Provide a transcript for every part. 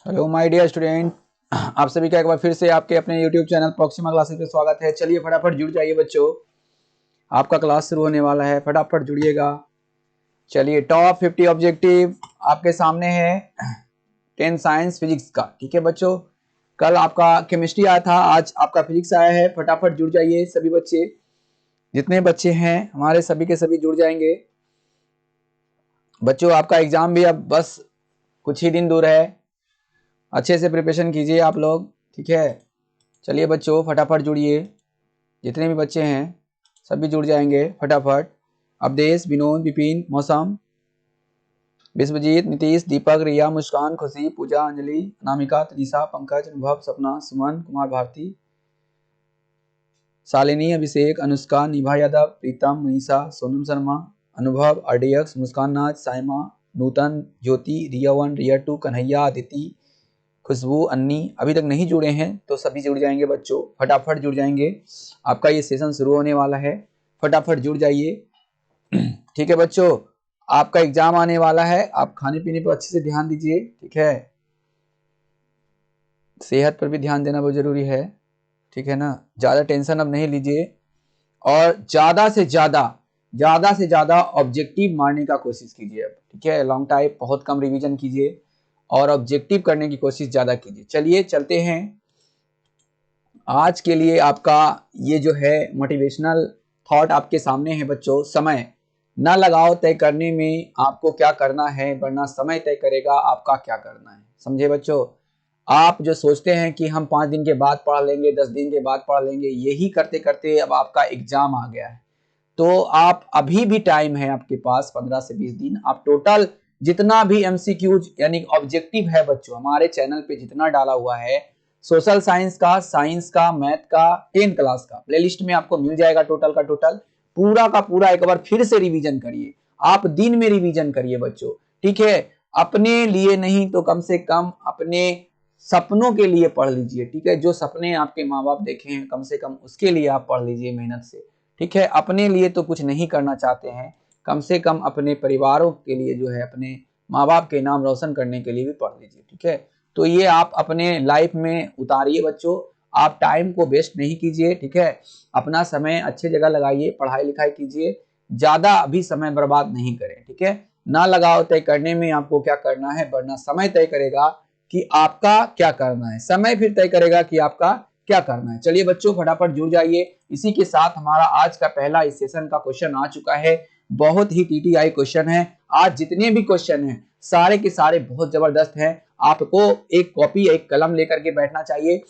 Hello my dear student, आप सभी का एक बार फिर से आपके अपने YouTube चैनल प्रॉक्सिमा क्लासेस पे स्वागत है। चलिए फटाफट जुड़ जाइए बच्चों, आपका क्लास शुरू होने वाला है। फटाफट जुड़िएगा। चलिए, टॉप 50 ऑब्जेक्टिव आपके सामने है 10 साइंस फिजिक्स का। ठीक है बच्चों, कल आपका केमिस्ट्री आया था, आज आपका फिजिक्स आया है। फटाफट जुड़ जाइए सभी बच्चे, जितने बच्चे हैं हमारे सभी के सभी जुड़ जाएंगे। बच्चों आपका एग्जाम भी अब बस कुछ ही दिन दूर है, अच्छे से प्रिपरेशन कीजिए आप लोग। ठीक है, चलिए बच्चों फटाफट जुड़िए, जितने भी बच्चे हैं सभी जुड़ जाएंगे फटाफट। अवधेश, विनोद, विपिन, मौसम, विश्वजीत, नीतीश, दीपक, रिया, मुस्कान, खुशी, पूजा, अंजलि, अनामिका, तनीषा, पंकज, अनुभव, सपना, सुमन कुमार, भारती, शालिनी, अभिषेक, अनुष्का, निभा यादव, प्रीतम, मनीषा, सोनम शर्मा, अनुभव, RDX, मुस्कान नाथ, साइमा, नूतन, ज्योति, रिया 1, रिया 2, कन्हैया, अदिति, खुशबू, अन्नी। अभी तक नहीं जुड़े हैं तो सभी जुड़ जाएंगे बच्चों, फटाफट जुड़ जाएंगे। आपका ये सेशन शुरू होने वाला है, फटाफट जुड़ जाइए। ठीक है बच्चों, आपका एग्जाम आने वाला है, आप खाने पीने पर अच्छे से ध्यान दीजिए। ठीक है, सेहत पर भी ध्यान देना बहुत जरूरी है। ठीक है ना, ज्यादा टेंशन अब नहीं लीजिए और ज्यादा से ज्यादा ऑब्जेक्टिव मारने का कोशिश कीजिए अब। ठीक है, लॉन्ग टाइप बहुत कम रिवीजन कीजिए और ऑब्जेक्टिव करने की कोशिश ज्यादा कीजिए। चलिए चलते हैं। आज के लिए आपका ये जो है मोटिवेशनल थॉट आपके सामने है बच्चों। समय न लगाओ तय करने में आपको क्या करना है, वरना समय तय करेगा आपका क्या करना है। समझे बच्चों, आप जो सोचते हैं कि हम 5 दिन के बाद पढ़ लेंगे, 10 दिन के बाद पढ़ लेंगे, यही करते करते अब आपका एग्जाम आ गया है। तो आप अभी भी टाइम है आपके पास 15 से 20 दिन। आप टोटल जितना भी MCQs यानी ऑब्जेक्टिव है बच्चों, हमारे चैनल पे जितना डाला हुआ है, सोशल साइंस का, मैथ का, 10 क्लास का प्लेलिस्ट में आपको मिल जाएगा। टोटल का टोटल पूरा का पूरा एक बार फिर से रिवीजन करिए। आप दिन में रिवीजन करिए बच्चों। ठीक है, अपने लिए नहीं तो कम से कम अपने सपनों के लिए पढ़ लीजिए। ठीक है, जो सपने आपके माँ बाप देखे हैं कम से कम उसके लिए आप पढ़ लीजिए मेहनत से। ठीक है, अपने लिए तो कुछ नहीं करना चाहते हैं, कम से कम अपने परिवारों के लिए जो है, अपने माँ बाप के नाम रोशन करने के लिए भी पढ़ लीजिए। ठीक है, तो ये आप अपने लाइफ में उतारिए बच्चों। आप टाइम को वेस्ट नहीं कीजिए। ठीक है, अपना समय अच्छे जगह लगाइए, पढ़ाई लिखाई कीजिए, ज्यादा अभी समय बर्बाद नहीं करें। ठीक है, ना लगाओ तय करने में आपको क्या करना है, वरना समय तय करेगा कि आपका क्या करना है। समय फिर तय करेगा कि आपका क्या करना है। चलिए बच्चों फटाफट जुड़ जाइए। इसी के साथ हमारा आज का पहला इस सेशन का क्वेश्चन आ चुका है। बहुत ही TTI क्वेश्चन है। आज जितने भी क्वेश्चन हैं सारे के सारे बहुत जबरदस्त हैं। आपको एक कॉपी एक कलम लेकर के बैठना चाहिए।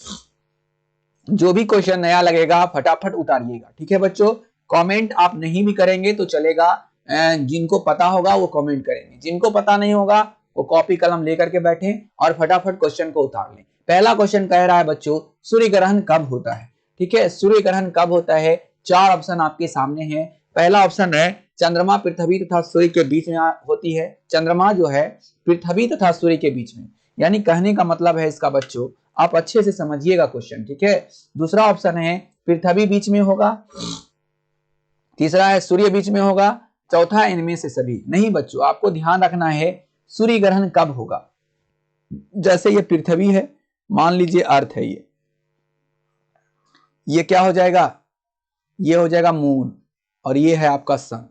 जो भी क्वेश्चन नया लगेगा फटाफट उतारिएगा। ठीक है बच्चों, कमेंट आप नहीं भी करेंगे तो चलेगा, जिनको पता होगा वो कमेंट करेंगे, जिनको पता नहीं होगा वो कॉपी कलम लेकर के बैठे और फटाफट क्वेश्चन को उतार लें। पहला क्वेश्चन कह रहा है बच्चों, सूर्य ग्रहण कब होता है। ठीक है, सूर्य ग्रहण कब होता है, 4 ऑप्शन आपके सामने है। पहला ऑप्शन है चंद्रमा पृथ्वी तथा सूर्य के बीच में होती है। चंद्रमा जो है पृथ्वी तथा सूर्य के बीच में, यानी कहने का मतलब है इसका बच्चों, आप अच्छे से समझिएगा क्वेश्चन। ठीक है, दूसरा ऑप्शन है पृथ्वी बीच में होगा, तीसरा है सूर्य बीच में होगा, चौथा इनमें से सभी नहीं। बच्चों आपको ध्यान रखना है सूर्य ग्रहण कब होगा। जैसे ये पृथ्वी है, मान लीजिए अर्थ है, ये क्या हो जाएगा, ये हो जाएगा मून और ये है आपका सन।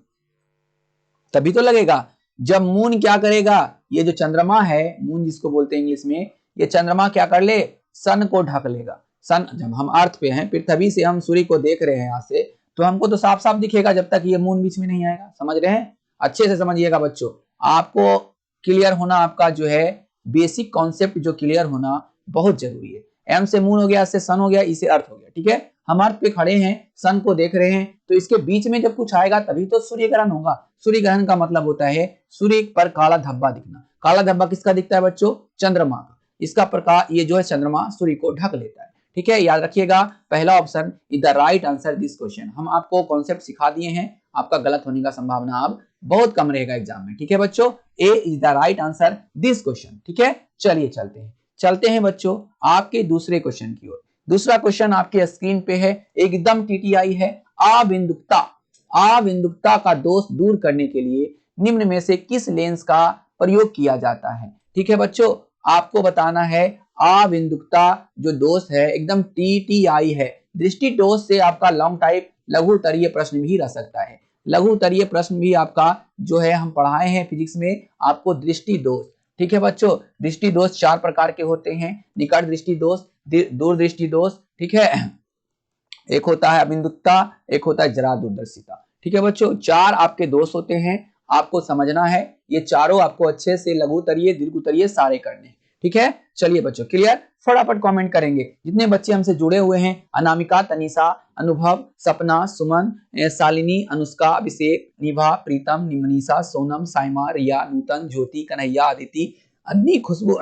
तभी तो लगेगा जब मून क्या करेगा, ये जो चंद्रमा है, मून जिसको बोलते हैं इंग्लिश में, ये चंद्रमा क्या कर ले, सन को ढक लेगा। सन, जब हम अर्थ पे हैं, पृथ्वी से हम सूर्य को देख रहे हैं यहाँ से, तो हमको तो साफ साफ दिखेगा जब तक ये मून बीच में नहीं आएगा। समझ रहे हैं, अच्छे से समझिएगा बच्चों। आपको क्लियर होना, आपका जो है बेसिक कॉन्सेप्ट जो क्लियर होना बहुत जरूरी है। एम से मून हो गया, से सन हो गया, इसे अर्थ हो गया। ठीक है, हम अर्थ पे खड़े हैं, सन को देख रहे हैं, तो इसके बीच में जब कुछ आएगा तभी तो सूर्य ग्रहण होगा। सूर्य ग्रहण का मतलब होता है सूर्य पर काला धब्बा दिखना। काला धब्बा किसका दिखता है बच्चों, चंद्रमा का। इसका प्रकाश, ये जो है चंद्रमा सूर्य को ढक लेता है। ठीक है, याद रखिएगा पहला option is the right answer this question. हम आपको कॉन्सेप्ट सिखा दिए हैं, आपका गलत होने का संभावना अब बहुत कम रहेगा एग्जाम में। ठीक है बच्चों, A is the right answer this question. ठीक है, चलिए चलते हैं बच्चों आपके दूसरे क्वेश्चन की ओर। दूसरा क्वेश्चन आपके स्क्रीन पे है, एकदम TTI है। अबिंदुकता का दोष दूर करने के लिए निम्न में से किस लेंस का प्रयोग किया जाता है। ठीक है बच्चों, आपको बताना है अबिंदुकता जो दोष है एकदम TTI है। दृष्टि दोष से आपका लॉन्ग टाइप लघु उत्तरीय प्रश्न भी रह सकता है। लघु उत्तरीय प्रश्न भी आपका जो है हम पढ़ाए हैं फिजिक्स में आपको दृष्टि दोष। ठीक है बच्चों, दृष्टि दोष 4 प्रकार के होते हैं। निकट दृष्टि दोष, दूर दृष्टि दोष, ठीक है, एक होता है अबिंदुकता, एक होता है जरा दूरदर्शिता। ठीक है बच्चों, 4 आपके दोष होते हैं, आपको समझना है। ये चारों आपको अच्छे से लघु उत्तरीय दीर्घ उत्तरीय सारे करने हैं। ठीक है, चलिए बच्चों क्लियर, फटाफट कमेंट करेंगे जितने बच्चे हमसे जुड़े हुए हैं। अनामिका, तनिषा, अनुभव, सपना, सुमन, शालिनी, अनुष्का, अभिषेक, निभा, प्रीतम, मनीषा, सोनम, साइमा, रिया, नूतन, ज्योति, कन्हैया, अदिति, अन्नी, खुशबू,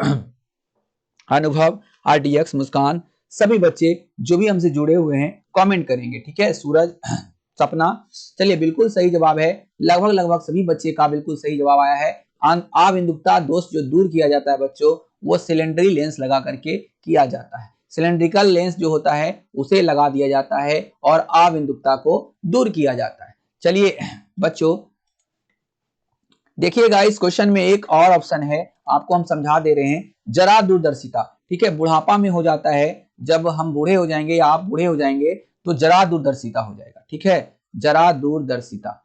अनुभव, RDX, मुस्कान, सभी बच्चे जो भी हमसे जुड़े हुए हैं कमेंट करेंगे। ठीक है, सूरज, सपना, चलिए बिल्कुल सही जवाब है। लगभग सभी बच्चे का बिल्कुल सही जवाब आया है। अबिंदुकता दोष जो दूर किया जाता है बच्चों, वो सिलेंडरी लेंस लगा करके किया जाता है। सिलेंड्रिकल लेंस जो होता है उसे लगा दिया जाता है और अबिंदुकता को दूर किया जाता है। चलिए बच्चों देखिएगा, इस क्वेश्चन में एक और ऑप्शन है, आपको हम समझा दे रहे हैं, जरा दूरदर्शिता। ठीक है, बुढ़ापा में हो जाता है, जब हम बूढ़े हो जाएंगे या आप बूढ़े हो जाएंगे तो जरा दूरदर्शिता हो जाएगा। ठीक है, जरा दूरदर्शिता,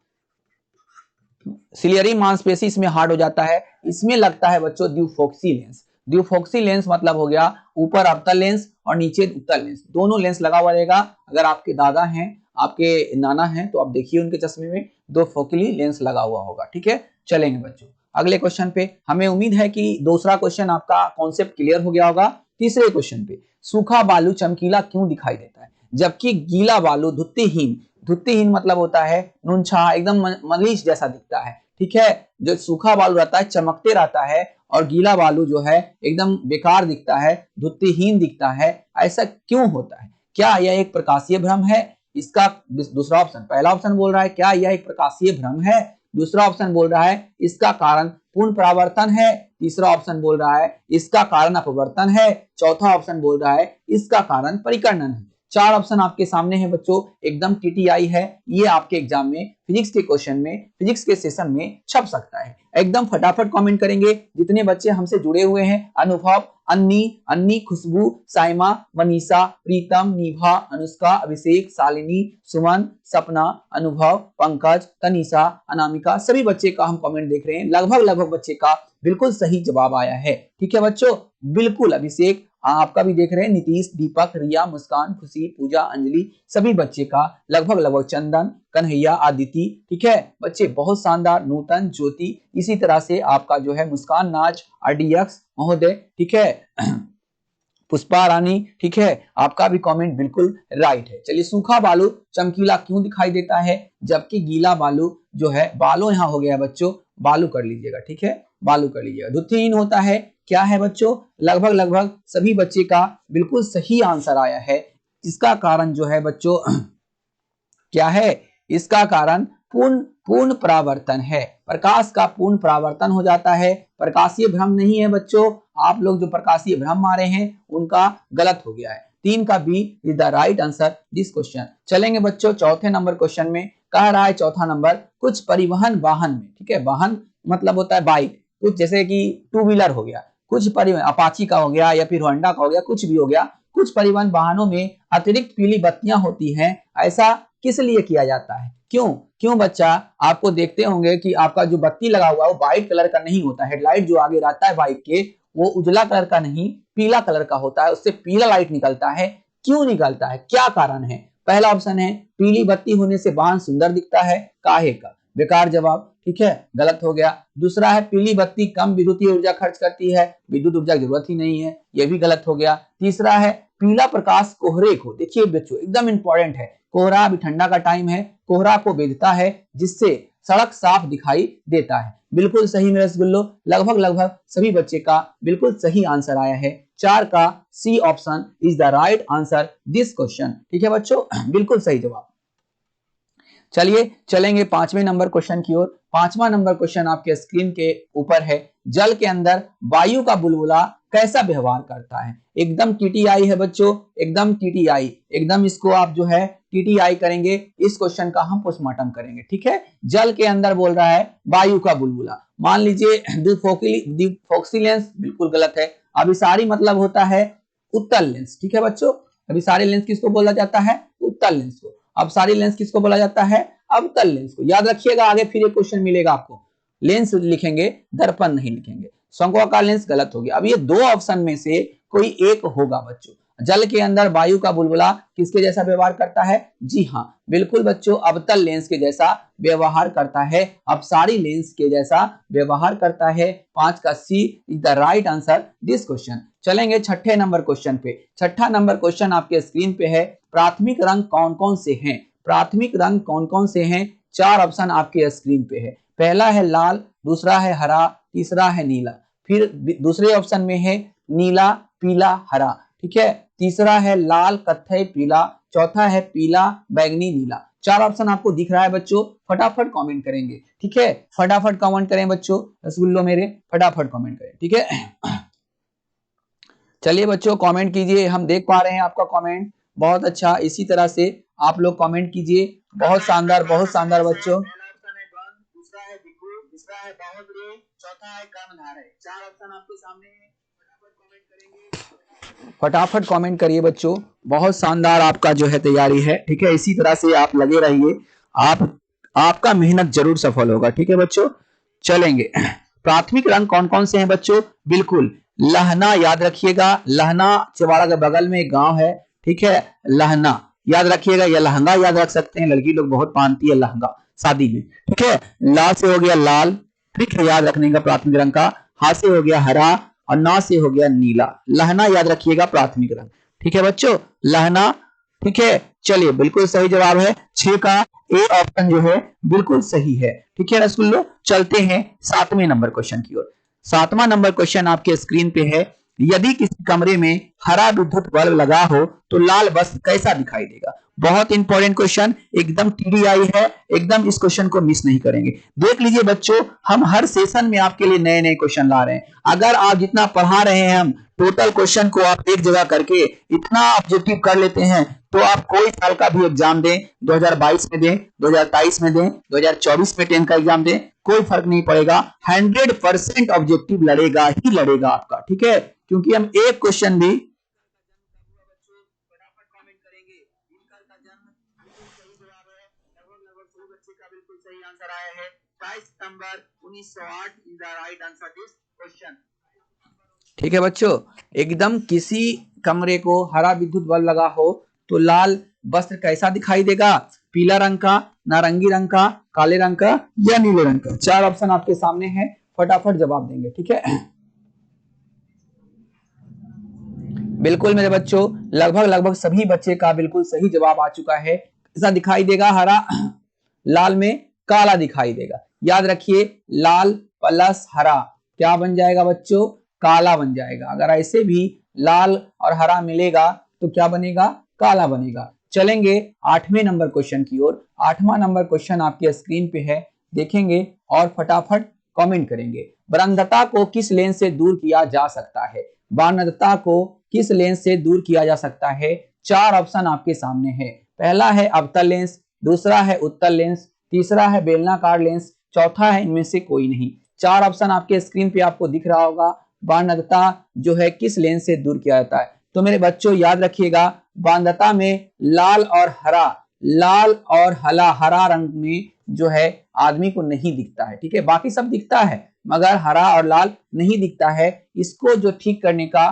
सिलियरी मांसपेशी इसमें हार्ड हो जाता है। इसमें लगता है बच्चों द्विफोक्सी लेंस। द्विफोक्सी लेंस मतलब हो गया ऊपर अवतल लेंस और नीचे उत्तल लेंस, दोनों लेंस लगा हुआ रहेगा। अगर आपके दादा हैं, आपके नाना हैं, तो आप देखिए उनके चश्मे में दो फोकली लेंस लगा हुआ होगा। ठीक है, चलेंगे बच्चों अगले क्वेश्चन पे। हमें उम्मीद है कि दूसरा क्वेश्चन आपका कॉन्सेप्ट क्लियर हो गया होगा। तीसरे क्वेश्चन पे, सूखा बालू चमकीला क्यों दिखाई देता है जबकि गीला बालू धुत्तीहीन, धुत्तीहीन मतलब होता है नुनछा एकदम मलीच जैसा दिखता है। ठीक है, जो सूखा बालू रहता है चमकते रहता है और गीला बालू जो है एकदम बेकार दिखता है, धुत्तीहीन दिखता है। ऐसा क्यों होता है? क्या यह एक प्रकाशीय भ्रम है? इसका दूसरा ऑप्शन, पहला ऑप्शन बोल रहा है क्या यह एक प्रकाशीय भ्रम है, दूसरा ऑप्शन बोल रहा है इसका कारण पूर्ण परावर्तन है, तीसरा ऑप्शन बोल रहा है इसका कारण अपवर्तन है, चौथा ऑप्शन बोल रहा है इसका कारण परिकर्णन है। 4 ऑप्शन आपके सामने है बच्चों, एकदम TTI है। ये आपके एग्जाम में फिजिक्स के क्वेश्चन में, फिजिक्स के सेशन में छप सकता है। एकदम फटाफट कमेंट करेंगे जितने बच्चे हमसे जुड़े हुए हैं। अनुभव, अन्नी, खुशबू, साइमा, मनीषा, प्रीतम, निभा, अनुष्का, अभिषेक, शालिनी, सुमन, सपना, अनुभव, पंकज, तनिषा, अनामिका, सभी बच्चे का हम कमेंट देख रहे हैं। लगभग बच्चे का बिल्कुल सही जवाब आया है। ठीक है बच्चों, बिल्कुल अभिषेक आपका भी देख रहे हैं, नीतीश, दीपक, रिया, मुस्कान, खुशी, पूजा, अंजलि, सभी बच्चे का लगभग चंदन, कन्हैया, आदिति। ठीक है बच्चे, बहुत शानदार, नूतन, ज्योति, इसी तरह से आपका जो है मुस्कान, नाच, RDX महोदय। ठीक है, पुष्पा रानी। ठीक है, आपका भी कमेंट बिल्कुल राइट है। चलिए, सूखा बालू चमकीला क्यों दिखाई देता है जबकि गीला बालू जो है, बालू यहाँ हो गया बच्चों, बालू कर लीजिएगा। ठीक है, बालू कर लीजिएगा। धुत्तीहीन होता है, क्या है बच्चों, लगभग सभी बच्चे का बिल्कुल सही आंसर आया है। इसका कारण जो है बच्चों क्या है, इसका कारण पूर्ण परावर्तन है। प्रकाश का पूर्ण परावर्तन हो जाता है, प्रकाशीय भ्रम नहीं है बच्चों। आप लोग जो प्रकाशीय भ्रम मारे हैं उनका गलत हो गया है। 3 का B is the right answer this question. चलेंगे बच्चों चौथे नंबर क्वेश्चन में, कह रहा है चौथा नंबर, कुछ परिवहन वाहन में, ठीक है, वाहन मतलब होता है बाइक, कुछ जैसे कि 2 व्हीलर हो गया, कुछ परिवहन अपाची का हो गया या फिर होंडा का हो गया, कुछ भी हो गया, कुछ परिवहन वाहनों में अतिरिक्त पीली बत्तियां होती हैं। ऐसा किस लिए किया जाता है? क्यों बच्चा, आपको देखते होंगे कि आपका जो बत्ती लगा हुआ है वो व्हाइट कलर का नहीं होता। हेडलाइट जो आगे रहता है बाइक के, वो उजला कलर का नहीं पीला कलर का होता है, उससे पीला लाइट निकलता है। क्यों निकलता है, क्या कारण है? पहला ऑप्शन है पीली बत्ती होने से वाहन सुंदर दिखता है, काहे का, बेकार जवाब। ठीक है, गलत हो गया। दूसरा है पीली बत्ती कम विद्युतीय ऊर्जा खर्च करती है, विद्युत ऊर्जा की जरूरत ही नहीं है, यह भी गलत हो गया। तीसरा है पीला प्रकाश कोहरे को, देखिए बच्चों एकदम इंपॉर्टेंट है, कोहरा अभी ठंडा का टाइम है, कोहरा को भेदता है जिससे सड़क साफ दिखाई देता है। बिल्कुल सही मेरे रसगुल्लो, लगभग सभी बच्चे का बिल्कुल सही आंसर आया है। 4 का C option is the right answer this question. ठीक है बच्चों, बिल्कुल सही जवाब। चलिए चलेंगे 5वें नंबर क्वेश्चन की ओर। 5वां नंबर क्वेश्चन आपके स्क्रीन के ऊपर है, जल के अंदर वायु का बुलबुला कैसा व्यवहार करता है। एकदम टीटीआई है बच्चों, एकदम टीटीआई, एकदम इसको आप जो है टीटीआई करेंगे। इस क्वेश्चन का हम पोस्टमार्टम करेंगे, ठीक है। जल के अंदर बोल रहा है वायु का बुलबुला, मान लीजिए द्विफोक्सी लेंस, बिल्कुल गलत है। अभिसारी मतलब होता है उत्तल लेंस, ठीक है बच्चों। अभिसारी लेंस किसको बोला जाता है? उत्तल लेंस को। अपसारी लेंस किसको बोला जाता है? अवतल लेंस को। याद रखिएगा, आगे फिर एक क्वेश्चन मिलेगा आपको, लेंस लिखेंगे, दर्पण नहीं लिखेंगे। शंक्वाकार लेंस गलत हो गया। अब ये दो ऑप्शन में से कोई एक होगा बच्चों। जल के अंदर वायु का बुलबुला किसके जैसा व्यवहार करता है? जी हाँ, बिल्कुल बच्चों, अवतल लेंस के जैसा व्यवहार करता है, अपसारी लेंस के जैसा व्यवहार करता है। 5 का C is the right answer this question. चलेंगे छठे नंबर क्वेश्चन पे। छठा नंबर क्वेश्चन आपके स्क्रीन पे है, प्राथमिक रंग कौन कौन से हैं? प्राथमिक रंग कौन कौन से हैं? 4 ऑप्शन आपके स्क्रीन पे है। पहला है लाल, दूसरा है हरा, तीसरा है नीला, फिर दूसरे ऑप्शन में है नीला, पीला, हरा, ठीक है। तीसरा है लाल, कत्थई, पीला, चौथा है पीला, बैंगनी, नीला। 4 ऑप्शन आपको दिख रहा है बच्चों, फटाफट कमेंट करेंगे, ठीक है। फटाफट कमेंट करें बच्चों, रसगुल्लो मेरे, फटाफट कमेंट करें, ठीक है। चलिए बच्चों कमेंट कीजिए, हम देख पा रहे हैं आपका कमेंट, बहुत अच्छा। इसी तरह से आप लोग कमेंट कीजिए, बहुत शानदार, बहुत शानदार बच्चों। फटाफट कमेंट करिए बच्चों, बहुत शानदार आपका जो है तैयारी है, ठीक है। इसी तरह से आप लगे रहिए, आपका मेहनत जरूर सफल होगा, ठीक है बच्चों। चलेंगे, प्राथमिक रंग कौन कौन से हैं बच्चों? बिल्कुल लहना, याद रखिएगा, लहना चिवाड़ा के बगल में एक गांव है, ठीक है। लहना याद रखिएगा, या लहंगा याद रख सकते हैं, लड़की लोग बहुत पहनती है लहंगा शादी में, ठीक है। ला से हो गया लाल, ठीक है, याद रखने का प्राथमिक रंग का। हा से हो गया हरा, और ना से हो गया नीला। लहना याद रखिएगा प्राथमिक रंग, ठीक है बच्चों, लहना, ठीक है। चलिए बिल्कुल सही जवाब है 6 का ए ऑप्शन जो है बिल्कुल सही है, ठीक है रसगुल्लो। चलते हैं 7वें नंबर क्वेश्चन की ओर। 7वां नंबर क्वेश्चन आपके स्क्रीन पे है, यदि किसी कमरे में हरा विद्युत बल्ब लगा हो तो लाल बल्ब कैसा दिखाई देगा? बहुत इंपॉर्टेंट क्वेश्चन, एकदम टीडीआई है, एकदम इस क्वेश्चन को मिस नहीं करेंगे। देख लीजिए बच्चों, हम हर सेशन में आपके लिए नए नए क्वेश्चन ला रहे हैं। अगर आप जितना पढ़ा रहे हैं, हम टोटल क्वेश्चन को आप एक जगह करके इतना ऑब्जेक्टिव कर लेते हैं, तो आप कोई साल का भी एग्जाम दें, 2022 में दें, 2023 में दें, 2024 में 10 का एग्जाम दें, कोई फर्क नहीं पड़ेगा, 100% ऑब्जेक्टिव लड़ेगा ही लड़ेगा आपका, ठीक है। क्योंकि हम एक क्वेश्चन भी ठीक है बच्चों, एकदम किसी कमरे को हरा विद्युत बल्ब लगा हो तो लाल वस्त्र कैसा दिखाई देगा? पीला रंग का, नारंगी रंग का, काले रंग का, या नीले रंग का? 4 ऑप्शन आपके सामने है, फटाफट जवाब देंगे, ठीक है। बिल्कुल मेरे बच्चों, लगभग सभी बच्चे का बिल्कुल सही जवाब आ चुका है। कैसा दिखाई देगा? हरा, लाल में काला दिखाई देगा। याद रखिए, लाल प्लस हरा क्या बन जाएगा बच्चों? काला बन जाएगा। अगर ऐसे भी लाल और हरा मिलेगा तो क्या बनेगा? काला बनेगा। चलेंगे 8वें नंबर क्वेश्चन की ओर। 8वां नंबर क्वेश्चन आपके स्क्रीन पे है, देखेंगे और फटाफट कमेंट करेंगे। बाध्यता को किस लेंस से दूर किया जा सकता है? बाध्यता को किस लेंस से दूर किया जा सकता है? 4 ऑप्शन आपके सामने है। पहला है अवतल लेंस, दूसरा है उत्तल लेंस, तीसरा है बेलनाकार लेंस, चौथा है इनमें से कोई नहीं। 4 ऑप्शन आपके स्क्रीन पे आपको दिख रहा होगा। बाध्यता जो है किस लेंस से दूर किया जाता है? तो मेरे बच्चों याद रखिएगा, बाध्यता में लाल और हरा रंग में जो है आदमी को नहीं दिखता है, ठीक है। बाकी सब दिखता है मगर हरा और लाल नहीं दिखता है। इसको जो ठीक करने का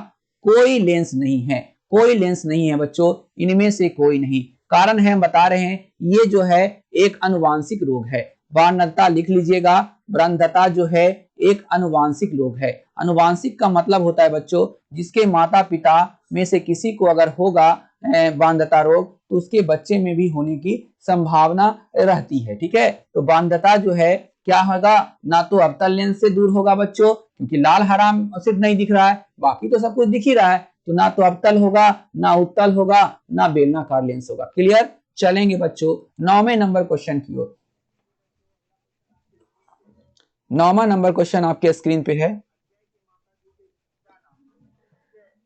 कोई लेंस नहीं है, कोई लेंस नहीं है बच्चों, इनमें से कोई नहीं। कारण है हम बता रहे हैं, ये जो है एक अनुवांशिक रोग है। बाध्यता लिख लीजिएगा, बाध्यता जो है एक अनुवांशिक रोग है। अनुवांशिक का मतलब होता है बच्चों, जिसके माता पिता में से किसी को अगर होगा बाध्यता रोग तो उसके बच्चे में भी होने की संभावना रहती है, ठीक है। तो बाध्यता जो है क्या होगा? ना तो अवतल लेंस से दूर होगा बच्चों, क्योंकि लाल हरा सिर्फ नहीं दिख रहा है, बाकी तो सब कुछ दिख ही रहा है। तो ना तो अवतल होगा, ना उत्तल होगा, ना बेलनाकार लेंस होगा। क्लियर? चलेंगे बच्चों 9वें नंबर क्वेश्चन की ओर। 9वां नंबर क्वेश्चन आपके स्क्रीन पे है,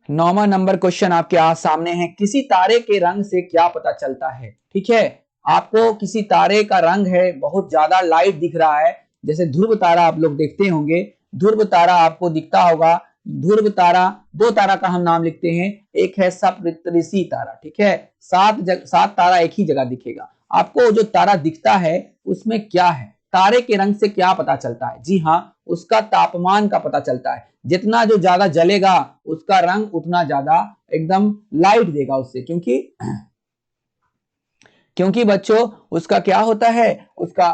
9वां नंबर क्वेश्चन आपके सामने है, किसी तारे के रंग से क्या पता चलता है। ठीक है, आपको किसी तारे का रंग है बहुत ज्यादा लाइट दिख रहा है, जैसे ध्रुव तारा आप लोग देखते होंगे, ध्रुव तारा आपको दिखता होगा। ध्रुव तारा, दो तारा का हम नाम लिखते हैं, एक है सप्तऋषि तारा। ठीक है, सात तारा एक ही जगह दिखेगा। आपको जो तारा दिखता है उसमें क्या है, तारे के रंग से क्या पता चलता है? जी हाँ, उसका तापमान का पता चलता है। जितना जो ज्यादा जलेगा उसका रंग उतना ज्यादा एकदम लाइट देगा उससे, क्योंकि बच्चों उसका क्या होता है, उसका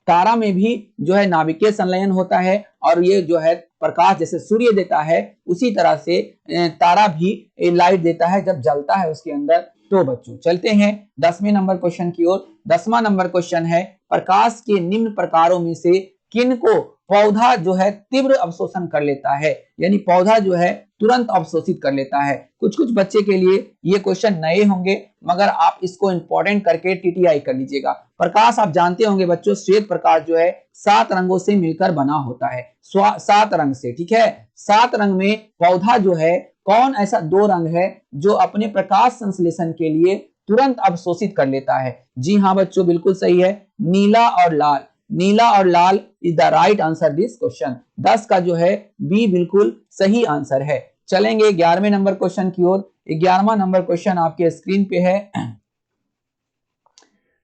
तारा में भी जो है नाभिकीय संलयन होता है, और ये जो है प्रकाश जैसे सूर्य देता है उसी तरह से तारा भी लाइट देता है जब जलता है उसके अंदर। तो बच्चों चलते हैं 10वें नंबर क्वेश्चन की ओर। 10वां नंबर क्वेश्चन है, प्रकाश के निम्न प्रकारों में से किन को पौधा जो है तीव्र अवशोषण कर लेता है, यानी पौधा जो है तुरंत अवशोषित कर लेता है। कुछ कुछ बच्चे के लिए ये क्वेश्चन नए होंगे, मगर आप इसको इंपॉर्टेंट करके टीटीआई कर लीजिएगा। प्रकाश आप जानते होंगे बच्चों, श्वेत प्रकाश जो है 7 रंगों से मिलकर बना होता है, 7 रंग से। ठीक है, 7 रंग में पौधा जो है, कौन ऐसा 2 रंग है जो अपने प्रकाश संश्लेषण के लिए तुरंत अवशोषित कर लेता है? जी हाँ बच्चों, बिल्कुल सही है, नीला और लाल। नीला और लाल is the right answer this question. 10 का जो है बी बिल्कुल सही आंसर है। चलेंगे 11वें नंबर क्वेश्चन की ओर। 11वां नंबर क्वेश्चन आपके स्क्रीन पे है।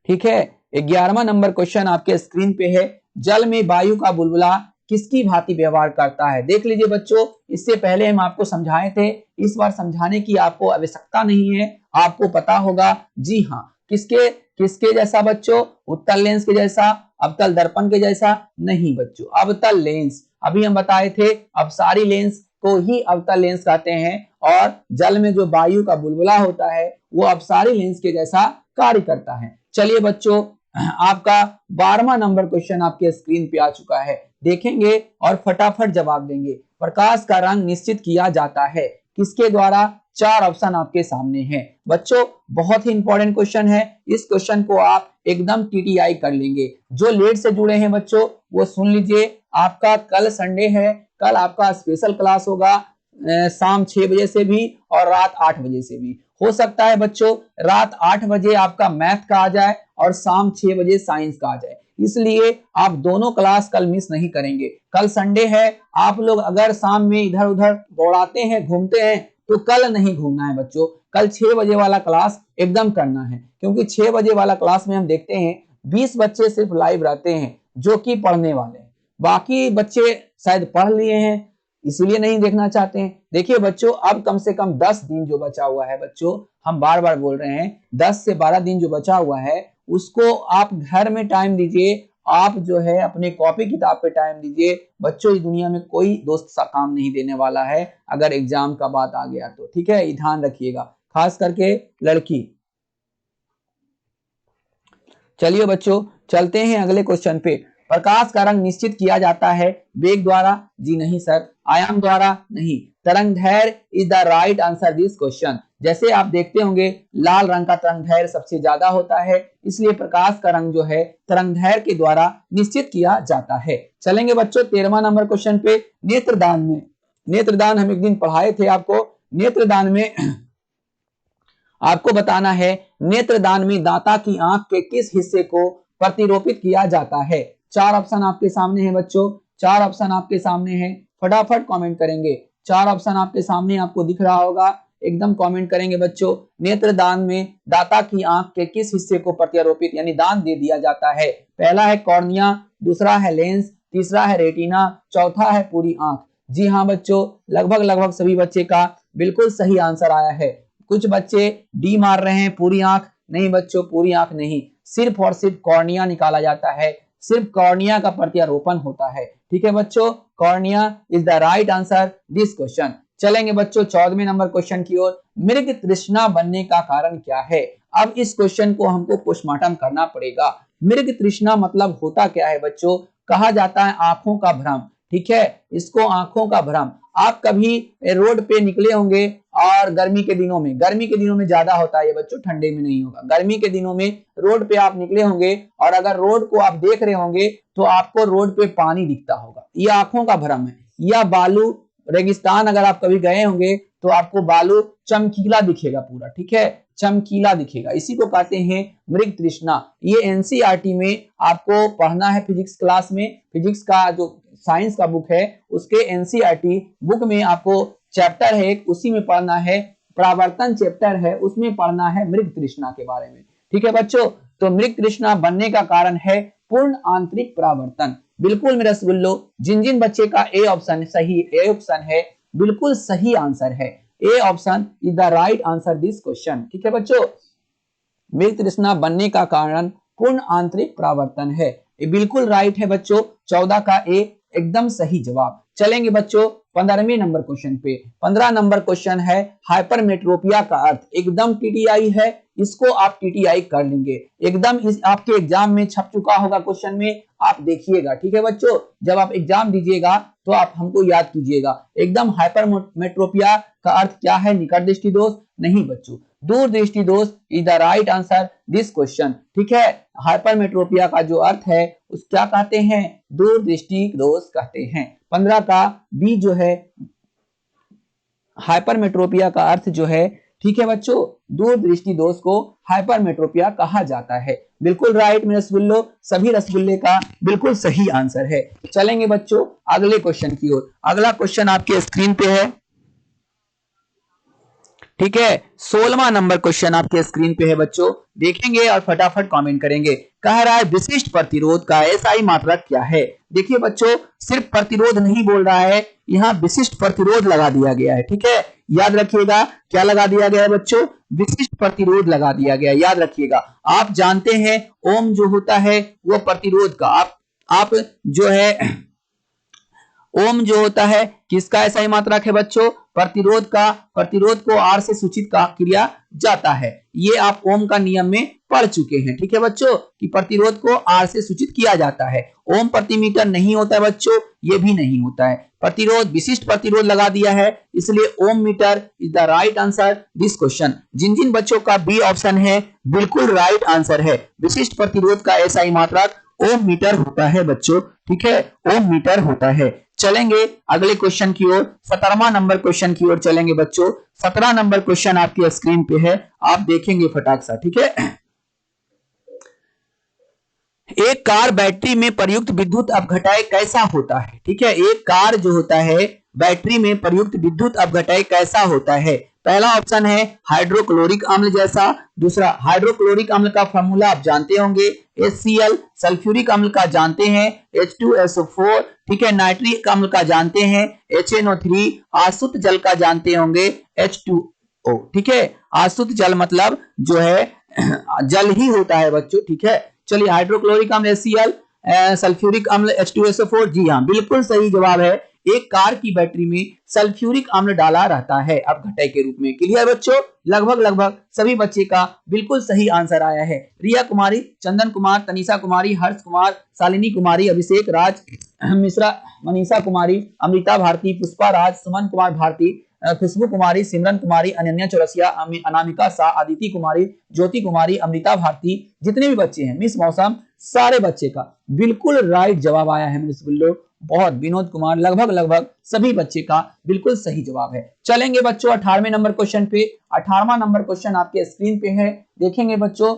ठीक है, 11वां नंबर क्वेश्चन आपके स्क्रीन पे है, जल में वायु का बुलबुला किसकी भांति व्यवहार करता है? देख लीजिए बच्चों, इससे पहले हम आपको समझाए थे, इस बार समझाने की आपको आवश्यकता नहीं है, आपको पता होगा। जी हाँ, किसके किसके जैसा बच्चों? उत्तल लेंस के जैसा, अवतल दर्पण के जैसा? नहीं बच्चों, अवतल लेंस। अभी हम बताए थे अपसारी लेंस को ही अवतल लेंस कहते हैं, और जल में जो वायु का बुलबुला होता है वो अपसारी लेंस के जैसा कार्य करता है। चलिए बच्चों, आपका 12वां नंबर क्वेश्चन आपके स्क्रीन पे आ चुका है, देखेंगे और फटाफट जवाब देंगे। प्रकाश का रंग निश्चित किया जाता है किसके द्वारा? 4 ऑप्शन आपके सामने हैं बच्चों, बहुत ही इंपॉर्टेंट क्वेश्चन है। इस क्वेश्चन को आप एकदम टीटीआई कर लेंगे। जो लेट से जुड़े हैं बच्चों वो सुन लीजिए, आपका कल संडे है, कल आपका स्पेशल क्लास होगा शाम 6 बजे से भी और रात 8 बजे से भी। हो सकता है बच्चों रात 8 बजे आपका मैथ का आ जाए और शाम 6 बजे साइंस का आ जाए, इसलिए आप दोनों क्लास कल मिस नहीं करेंगे। कल संडे है, आप लोग अगर शाम में इधर उधर दौड़ाते हैं, घूमते हैं, तो कल नहीं घूमना है बच्चों, कल 6 बजे वाला क्लास एकदम करना है, क्योंकि 6 बजे वाला क्लास में हम देखते हैं 20 बच्चे सिर्फ लाइव रहते हैं जो कि पढ़ने वाले हैं, बाकी बच्चे शायद पढ़ लिए हैं इसीलिए नहीं देखना चाहते हैं। देखिए बच्चों, अब कम से कम 10 दिन जो बचा हुआ है बच्चों, हम बार बार बोल रहे हैं 10 से 12 दिन जो बचा हुआ है उसको आप घर में टाइम दीजिए, आप जो है अपने कॉपी किताब पे टाइम दीजिए। बच्चों, इस दुनिया में कोई दोस्त सा काम नहीं देने वाला है अगर एग्जाम का बात आ गया तो। ठीक है, ध्यान रखिएगा, खास करके लड़की। चलिए बच्चों, चलते हैं अगले क्वेश्चन पे। प्रकाश का रंग निश्चित किया जाता है वेग द्वारा? जी नहीं सर। आयाम द्वारा? नहीं। तरंगदैर्घ्य is the right answer this question. जैसे आप देखते होंगे लाल रंग का तरंगदैर्घ्य सबसे ज्यादा होता है, इसलिए प्रकाश का रंग जो है तरंगदैर्घ्य के द्वारा निश्चित किया जाता है। चलेंगे बच्चों 13वां नंबर क्वेश्चन पे। नेत्रदान में, नेत्रदान हम एक दिन पढ़ाए थे आपको। नेत्रदान में आपको बताना है, नेत्रदान में दाता की आंख के किस हिस्से को प्रतिरोपित किया जाता है? 4 ऑप्शन आपके सामने हैं बच्चों, 4 ऑप्शन आपके सामने हैं, फटाफट कमेंट करेंगे। 4 ऑप्शन आपके सामने आपको दिख रहा होगा, एकदम कमेंट करेंगे बच्चों। नेत्रदान में दाता की आंख के किस हिस्से को प्रत्यारोपित यानी दान दे दिया जाता है? पहला है कॉर्निया, दूसरा है लेंस, तीसरा है रेटिना, चौथा है पूरी आंख। जी हाँ बच्चों, लगभग सभी बच्चे का बिल्कुल सही आंसर आया है। कुछ बच्चे डी मार रहे हैं पूरी आंख, नहीं बच्चों, पूरी आंख नहीं, सिर्फ और सिर्फ कॉर्निया निकाला जाता है, सिर्फ कॉर्निया का प्रत्यारोपण होता है। ठीक है बच्चों, cornea is the right answer this question. चलेंगे बच्चों 14वें नंबर क्वेश्चन की ओर। मृग तृष्णा बनने का कारण क्या है? अब इस क्वेश्चन को हमको पोस्टमार्टम करना पड़ेगा। मृग तृष्णा मतलब होता क्या है बच्चों? कहा जाता है आंखों का भ्रम। ठीक है, इसको आंखों का भ्रम। आप कभी रोड पे निकले होंगे और गर्मी के दिनों में ज्यादा होता है ये बच्चों, ठंडे में नहीं होगा। गर्मी के दिनों में रोड पे आप निकले होंगे और अगर रोड को आप देख रहे होंगे तो आपको रोड पे पानी दिखता होगा, ये आंखों का भ्रम है। या बालू रेगिस्तान अगर आप कभी गए होंगे तो आपको बालू चमकीला दिखेगा पूरा, ठीक है, चमकीला दिखेगा, इसी को कहते हैं मृग तृष्णा। ये एनसीईआरटी में आपको पढ़ना है फिजिक्स क्लास में, फिजिक्स का जो साइंस का बुक है उसके एनसीईआरटी बुक में आपको चैप्टर है एक, उसी में पढ़ना है, परावर्तन चैप्टर है, उसमें पढ़ना है मृग तृष्णा के बारे में, ठीक है बच्चों। तो मृग तृष्णा बनने का कारण है पूर्ण आंतरिक परावर्तन। बिल्कुल मेरे रसगुल्लो, जिन जिन बच्चे का ए ऑप्शन सही, ए ऑप्शन है बिल्कुल सही आंसर है, A option is the right answer this question, ठीक है बच्चों। मृग तृष्णा बनने का कारण पूर्ण आंतरिक परावर्तन है, ये बिल्कुल राइट है बच्चों, 14 का ए एकदम सही जवाब। चलेंगे बच्चों 15वें नंबर क्वेश्चन पे। 15 नंबर क्वेश्चन है हाइपरमेट्रोपिया का अर्थ, एकदम टीटीआई है, इसको आप टीटीआई कर लेंगे, एकदम इस आपके एग्जाम में छप चुका होगा क्वेश्चन में, आप देखिएगा, ठीक है बच्चों। जब आप एग्जाम दीजिएगा तो आप हमको याद कीजिएगा। एकदम हाइपरमेट्रोपिया का अर्थ क्या है? निकट दृष्टि दोष नहीं बच्चों, दूर दृष्टि दोष is the right answer this question, ठीक है। हाइपरमेट्रोपिया का जो अर्थ है उस क्या कहते हैं? दूर दृष्टि दोष कहते हैं। 15 का बी जो है हाइपरमेट्रोपिया का अर्थ जो है, ठीक है बच्चों, दूर दृष्टि दोष को हाइपरमेट्रोपिया कहा जाता है। बिल्कुल राइट मेरे रसगुल्लो, सभी रसगुल्ले का बिल्कुल सही आंसर है। चलेंगे बच्चों अगले क्वेश्चन की ओर। अगला क्वेश्चन आपके स्क्रीन पे है, ठीक है, 16वां नंबर क्वेश्चन आपके स्क्रीन पे है बच्चों, देखेंगे और फटाफट कमेंट करेंगे। कह रहा है विशिष्ट प्रतिरोध का एसआई मात्रक क्या है? देखिए बच्चों, सिर्फ प्रतिरोध नहीं बोल रहा है, यहाँ विशिष्ट प्रतिरोध लगा दिया गया है, ठीक है, याद रखिएगा। क्या लगा दिया गया है बच्चों? विशिष्ट प्रतिरोध लगा दिया गया, याद रखिएगा। आप जानते हैं ओम जो होता है वो प्रतिरोध का, आप जो है ओम जो होता है किसका एसआई मात्रक है बच्चों? प्रतिरोध का। प्रतिरोध को आर से सूचित किया जाता है, ये आप ओम का नियम में पढ़ चुके हैं, ठीक है बच्चों, कि प्रतिरोध को आर से सूचित किया जाता है। ओम प्रति मीटर नहीं होता है बच्चों, ये भी नहीं होता है। प्रतिरोध विशिष्ट प्रतिरोध लगा दिया है, इसलिए ohm metre is the right answer this question. जिन जिन बच्चों का बी ऑप्शन है बिल्कुल राइट आंसर है, विशिष्ट प्रतिरोध का एसआई मात्रक ओम मीटर होता है बच्चों, ठीक है, ओम मीटर होता है। चलेंगे अगले क्वेश्चन की ओर, 17वां नंबर क्वेश्चन की ओर चलेंगे बच्चों। 17 नंबर क्वेश्चन आपकी स्क्रीन पे है, आप देखेंगे फटाक सा, ठीक है। एक कार बैटरी में प्रयुक्त विद्युत अपघटय कैसा होता है? ठीक है, एक कार जो होता है बैटरी में प्रयुक्त विद्युत अपघटय कैसा होता है? पहला ऑप्शन है हाइड्रोक्लोरिक अम्ल जैसा, दूसरा हाइड्रोक्लोरिक अम्ल का फॉर्मूला आप जानते होंगे HCl, सल्फ्यूरिक अम्ल का जानते हैं H2SO4, ठीक है, नाइट्रिक अम्ल का जानते हैं HNO3, आसुत जल का जानते होंगे H2O, ठीक है, आसुत जल मतलब जो है जल ही होता है बच्चों, ठीक है। चलिए हाइड्रोक्लोरिक अम्ल HCl, सल्फ्यूरिक अम्ल H2SO4, जी हाँ बिल्कुल सही जवाब है। एक कार की बैटरी में सल्फ्यूरिक अम्ल डाला रहता है अपघटय के रूप में। क्लियर बच्चों, लगभग सभी बच्चे का बिल्कुल सही आंसर आया है। रिया कुमारी, चंदन कुमार, तनीषा कुमारी, हर्ष कुमार, शालिनी कुमारी, अभिषेक राज मिश्रा, मनीषा कुमारी, अमृता भारती, पुष्पा राज, सुमन कुमार भारती, खुशबू कुमारी, सिमरन कुमारी, अनन्या चौरसिया, अनामिका शाह, अदिति कुमारी, ज्योति कुमारी, अमृता भारती, जितने भी बच्चे हैं, मिस मौसम, सारे बच्चे का बिल्कुल राइट जवाब आया है मिस गुल्लो। बहुत, विनोद कुमार, लगभग सभी बच्चे का बिल्कुल सही जवाब है। चलेंगे बच्चों 18वें नंबर क्वेश्चन पे। 18वां नंबर क्वेश्चन आपके स्क्रीन पे है, देखेंगे बच्चों।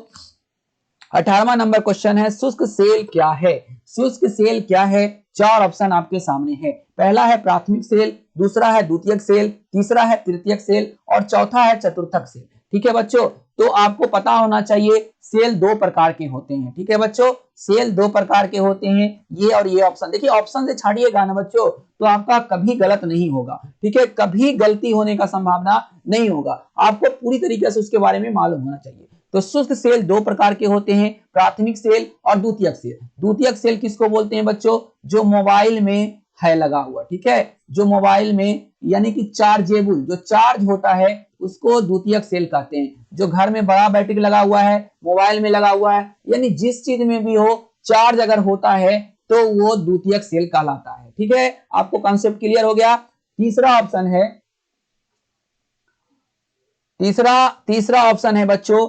18वां नंबर क्वेश्चन है शुष्क सेल क्या है? शुष्क सेल क्या है? 4 ऑप्शन आपके सामने है। पहला है प्राथमिक सेल, दूसरा है द्वितीयक सेल, तीसरा है तृतीयक सेल और चौथा है चतुर्थक सेल, ठीक है बच्चों। तो आपको पता होना चाहिए सेल 2 प्रकार के होते हैं, ठीक है बच्चों, सेल 2 प्रकार के होते हैं, ये और ये ऑप्शन। देखिए ऑप्शन से छाड़िएगा ना बच्चों तो आपका कभी गलत नहीं होगा, ठीक है, कभी गलती होने का संभावना नहीं होगा, आपको पूरी तरीके से उसके बारे में मालूम होना चाहिए। तो शुष्क सेल 2 प्रकार के होते हैं, प्राथमिक सेल और द्वितीयक सेल। द्वितीयक सेल किसको बोलते हैं बच्चों? जो मोबाइल में है लगा हुआ, ठीक है, जो मोबाइल में यानी कि चार्जेबल, जो चार्ज होता है उसको द्वितीयक सेल कहते हैं। जो घर में बड़ा बैटरी लगा हुआ है, मोबाइल में लगा हुआ है, यानी जिस चीज में भी हो चार्ज अगर होता है तो वो द्वितीयक सेल कहलाता है, ठीक है। आपको कॉन्सेप्ट क्लियर हो गया। तीसरा ऑप्शन है, तीसरा ऑप्शन है बच्चों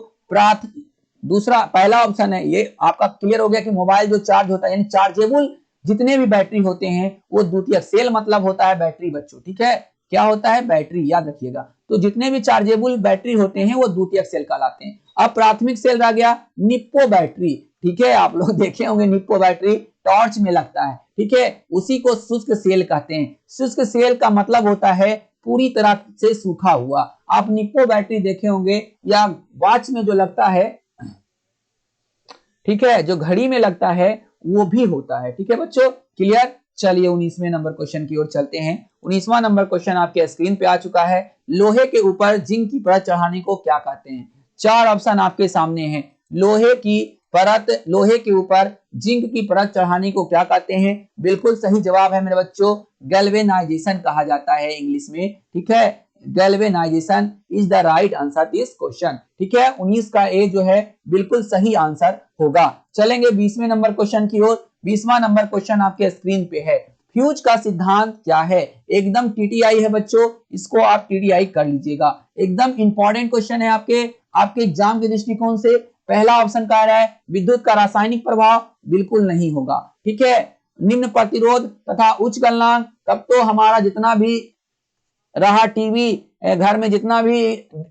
दूसरा, पहला ऑप्शन है ये आपका क्लियर हो गया कि मोबाइल जो चार्ज होता है यानी चार्जेबल जितने भी बैटरी होते हैं वो द्वितीयक सेल मतलब होता है बैटरी बच्चों, ठीक है। क्या होता है? बैटरी, याद रखिएगा। तो जितने भी चार्जेबल बैटरी होते हैं वो द्वितीयक सेल कहलाते हैं। अब प्राथमिक सेल रह गया निप्पो बैटरी, ठीक है, आप लोग देखे होंगे निप्पो बैटरी टॉर्च में लगता है, ठीक है, उसी को शुष्क सेल कहते हैं। शुष्क सेल का मतलब होता है पूरी तरह से सूखा हुआ। आप निप्पो बैटरी देखे होंगे या वॉच में जो लगता है, ठीक है, जो घड़ी में लगता है वो भी होता है, ठीक है बच्चों, क्लियर। चलिए 19वें नंबर क्वेश्चन की ओर चलते हैं। 19वां नंबर क्वेश्चन आपके स्क्रीन पे आ चुका है। लोहे के ऊपर जिंक की परत चढ़ाने को क्या कहते हैं? 4 ऑप्शन आपके सामने हैं। लोहे की परत, लोहे के ऊपर जिंक की परत चढ़ाने को क्या कहते हैं? बिल्कुल सही जवाब है मेरे बच्चों, गैल्वेनाइजेशन कहा जाता है इंग्लिश में, ठीक है, galvanisation is the right answer this question, ठीक है। 19 का ए जो है बिल्कुल सही आंसर होगा। चलेंगे 20वें नंबर क्वेश्चन की ओर। 20वां नंबर क्वेश्चन आपके स्क्रीन पे है। फ्यूज का सिद्धांत क्या है? एकदम टीटीआई है बच्चों, इसको आप टीटीआई कर लीजिएगा। एकदम इंपॉर्टेंट क्वेश्चन है आपके एग्जाम के दृष्टिकोण से। पहला ऑप्शन कह रहा है विद्युत का रासायनिक प्रभाव, बिल्कुल नहीं होगा, ठीक है। निम्न प्रतिरोध तथा उच्च गलनांक, तब तो हमारा जितना भी रहा टीवी घर में जितना भी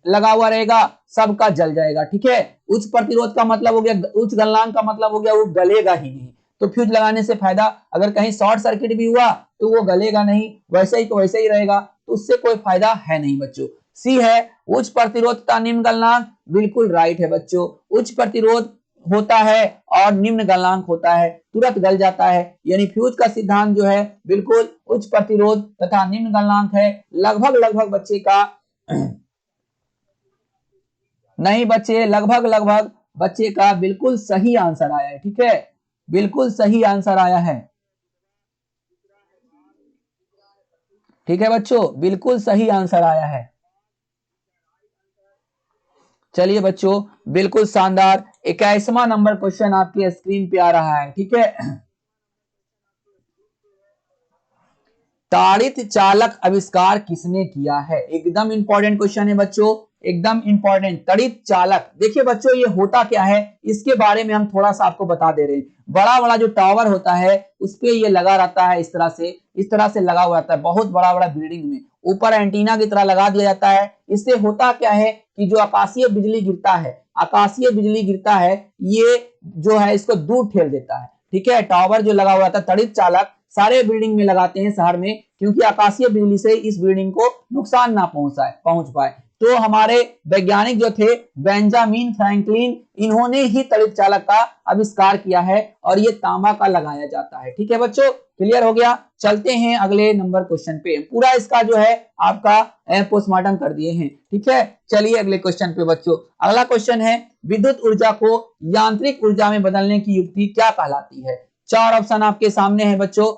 लगा हुआ रहेगा सबका जल जाएगा, ठीक है। उच्च प्रतिरोध का मतलब हो गया, उच्च गलनांक का मतलब हो गया वो गलेगा ही नहीं, तो फ्यूज लगाने से फायदा, अगर कहीं शॉर्ट सर्किट भी हुआ तो वो गलेगा नहीं, वैसे ही तो वैसे ही रहेगा, तो उससे कोई फायदा है नहीं बच्चों। सी है उच्च प्रतिरोध तथा निम्न गलनांक, बिल्कुल राइट है बच्चों। उच्च प्रतिरोध होता है और निम्न गलनांक होता है, तुरंत गल जाता है, यानी फ्यूज का सिद्धांत जो है बिल्कुल उच्च प्रतिरोध तथा निम्न गलनांक है। लगभग बच्चे का नहीं बच्चे, लगभग बच्चे का बिल्कुल सही आंसर आया है, ठीक है, बिल्कुल सही आंसर आया है, ठीक है बच्चों, बिल्कुल सही आंसर आया है। चलिए बच्चों, बिल्कुल शानदार। 21वां नंबर क्वेश्चन आपकी स्क्रीन पे आ रहा है, ठीक है। ताड़ित चालक आविष्कार किसने किया है? एकदम इंपॉर्टेंट क्वेश्चन है बच्चों, एकदम इंपॉर्टेंट। ताड़ित चालक, देखिए बच्चों ये होता क्या है, इसके बारे में हम थोड़ा सा आपको बता दे रहे हैं। बड़ा बड़ा जो टावर होता है उस पे ये लगा रहता है, इस तरह से लगा हुआ रहता है, बहुत बड़ा बड़ा बिल्डिंग में ऊपर एंटीना की तरह लगा दिया जाता है। इससे होता क्या है कि जो आकाशीय बिजली गिरता है, आकाशीय बिजली गिरता है, ये जो है इसको दूर ठेल देता है, ठीक है। टावर जो लगा हुआ था, ताड़ित चालक सारे बिल्डिंग में लगाते हैं शहर में, क्योंकि आकाशीय बिजली से इस बिल्डिंग को नुकसान ना पहुंच पाए। तो हमारे वैज्ञानिक जो थे बेंजामिन फ्रैंकलिन, इन्होंने ही ताड़ित चालक का आविष्कार किया है और ये तांबा का लगाया जाता है, ठीक है बच्चों, क्लियर हो गया। चलते हैं अगले नंबर क्वेश्चन पे, पूरा इसका जो है आपका पोस्टमार्टम कर दिए हैं, ठीक है। चलिए अगले क्वेश्चन पे बच्चों। अगला क्वेश्चन है विद्युत ऊर्जा को यांत्रिक ऊर्जा में बदलने की युक्ति क्या कहलाती है? 4 ऑप्शन आपके सामने है बच्चों।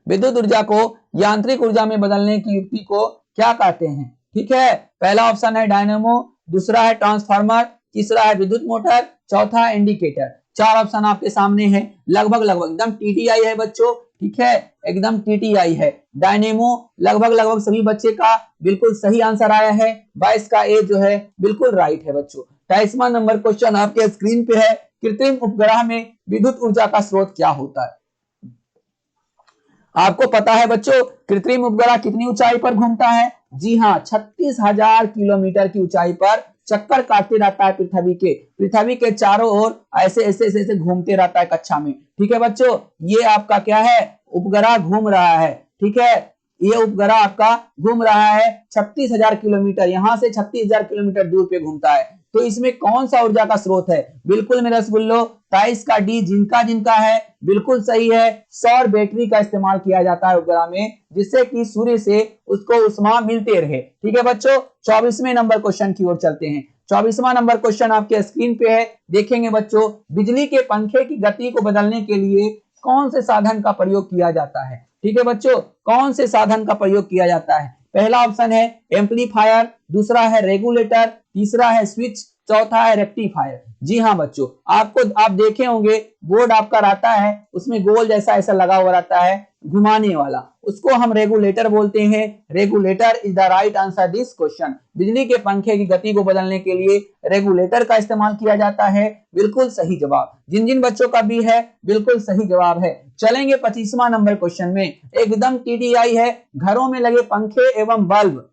विद्युत ऊर्जा को यांत्रिक ऊर्जा में बदलने की युक्ति को क्या कहते हैं? ठीक है, पहला ऑप्शन है डायनेमो, दूसरा है ट्रांसफार्मर, तीसरा है विद्युत मोटर, चौथा है इंडिकेटर। 4 ऑप्शन आपके सामने है, लगभग एकदम टीटीआई है बच्चों, ठीक है, एकदम टीटीआई है। डायनेमो लगभग सभी बच्चे का बिल्कुल सही आंसर आया है। 22 का ए जो है बिल्कुल राइट है बच्चों। 23वां नंबर क्वेश्चन आपके स्क्रीन पे है। कृत्रिम उपग्रह में विद्युत ऊर्जा का स्रोत क्या होता है? आपको पता है बच्चों कृत्रिम उपग्रह कितनी ऊंचाई पर घूमता है? जी हाँ, 36,000 किलोमीटर की ऊंचाई पर चक्कर काटते रहता है पृथ्वी के चारों ओर ऐसे घूमते रहता है कक्षा में, ठीक है बच्चों। ये आपका क्या है, उपग्रह घूम रहा है, ठीक है, ये उपग्रह आपका घूम रहा है 36,000 किलोमीटर, यहां से 36,000 किलोमीटर दूर पे घूमता है। तो इसमें कौन सा ऊर्जा का स्रोत है? बिल्कुल मेरे रसगुल्लो, 23 का डी जिनका है बिल्कुल सही है। सौर बैटरी का इस्तेमाल किया जाता है उपग्रह में, जिससे कि सूर्य से उसको उष्मा मिलते रहे, ठीक है बच्चों। 24वें नंबर क्वेश्चन की ओर चलते हैं। 24वां नंबर क्वेश्चन आपके स्क्रीन पे है, देखेंगे बच्चों। बिजली के पंखे की गति को बदलने के लिए कौन से साधन का प्रयोग किया जाता है? ठीक है बच्चों, कौन से साधन का प्रयोग किया जाता है? पहला ऑप्शन है एम्पलीफायर, दूसरा है रेगुलेटर, तीसरा है स्विच चौथा है रेक्टिफायर। जी हाँ बच्चों, आप देखे होंगे बोर्ड आपका रहता है, उसमें गोल जैसा ऐसा लगा हुआ रहता है घुमाने वाला, उसको हम रेगुलेटर बोलते हैं। Regulator is the right answer this question. बिजली के पंखे की गति को बदलने के लिए रेगुलेटर का इस्तेमाल किया जाता है। बिल्कुल सही जवाब। जिन जिन बच्चों का भी है बिल्कुल सही जवाब है। चलेंगे 25वां नंबर क्वेश्चन में, एकदम टीडीआई है। घरों में लगे पंखे एवं बल्ब,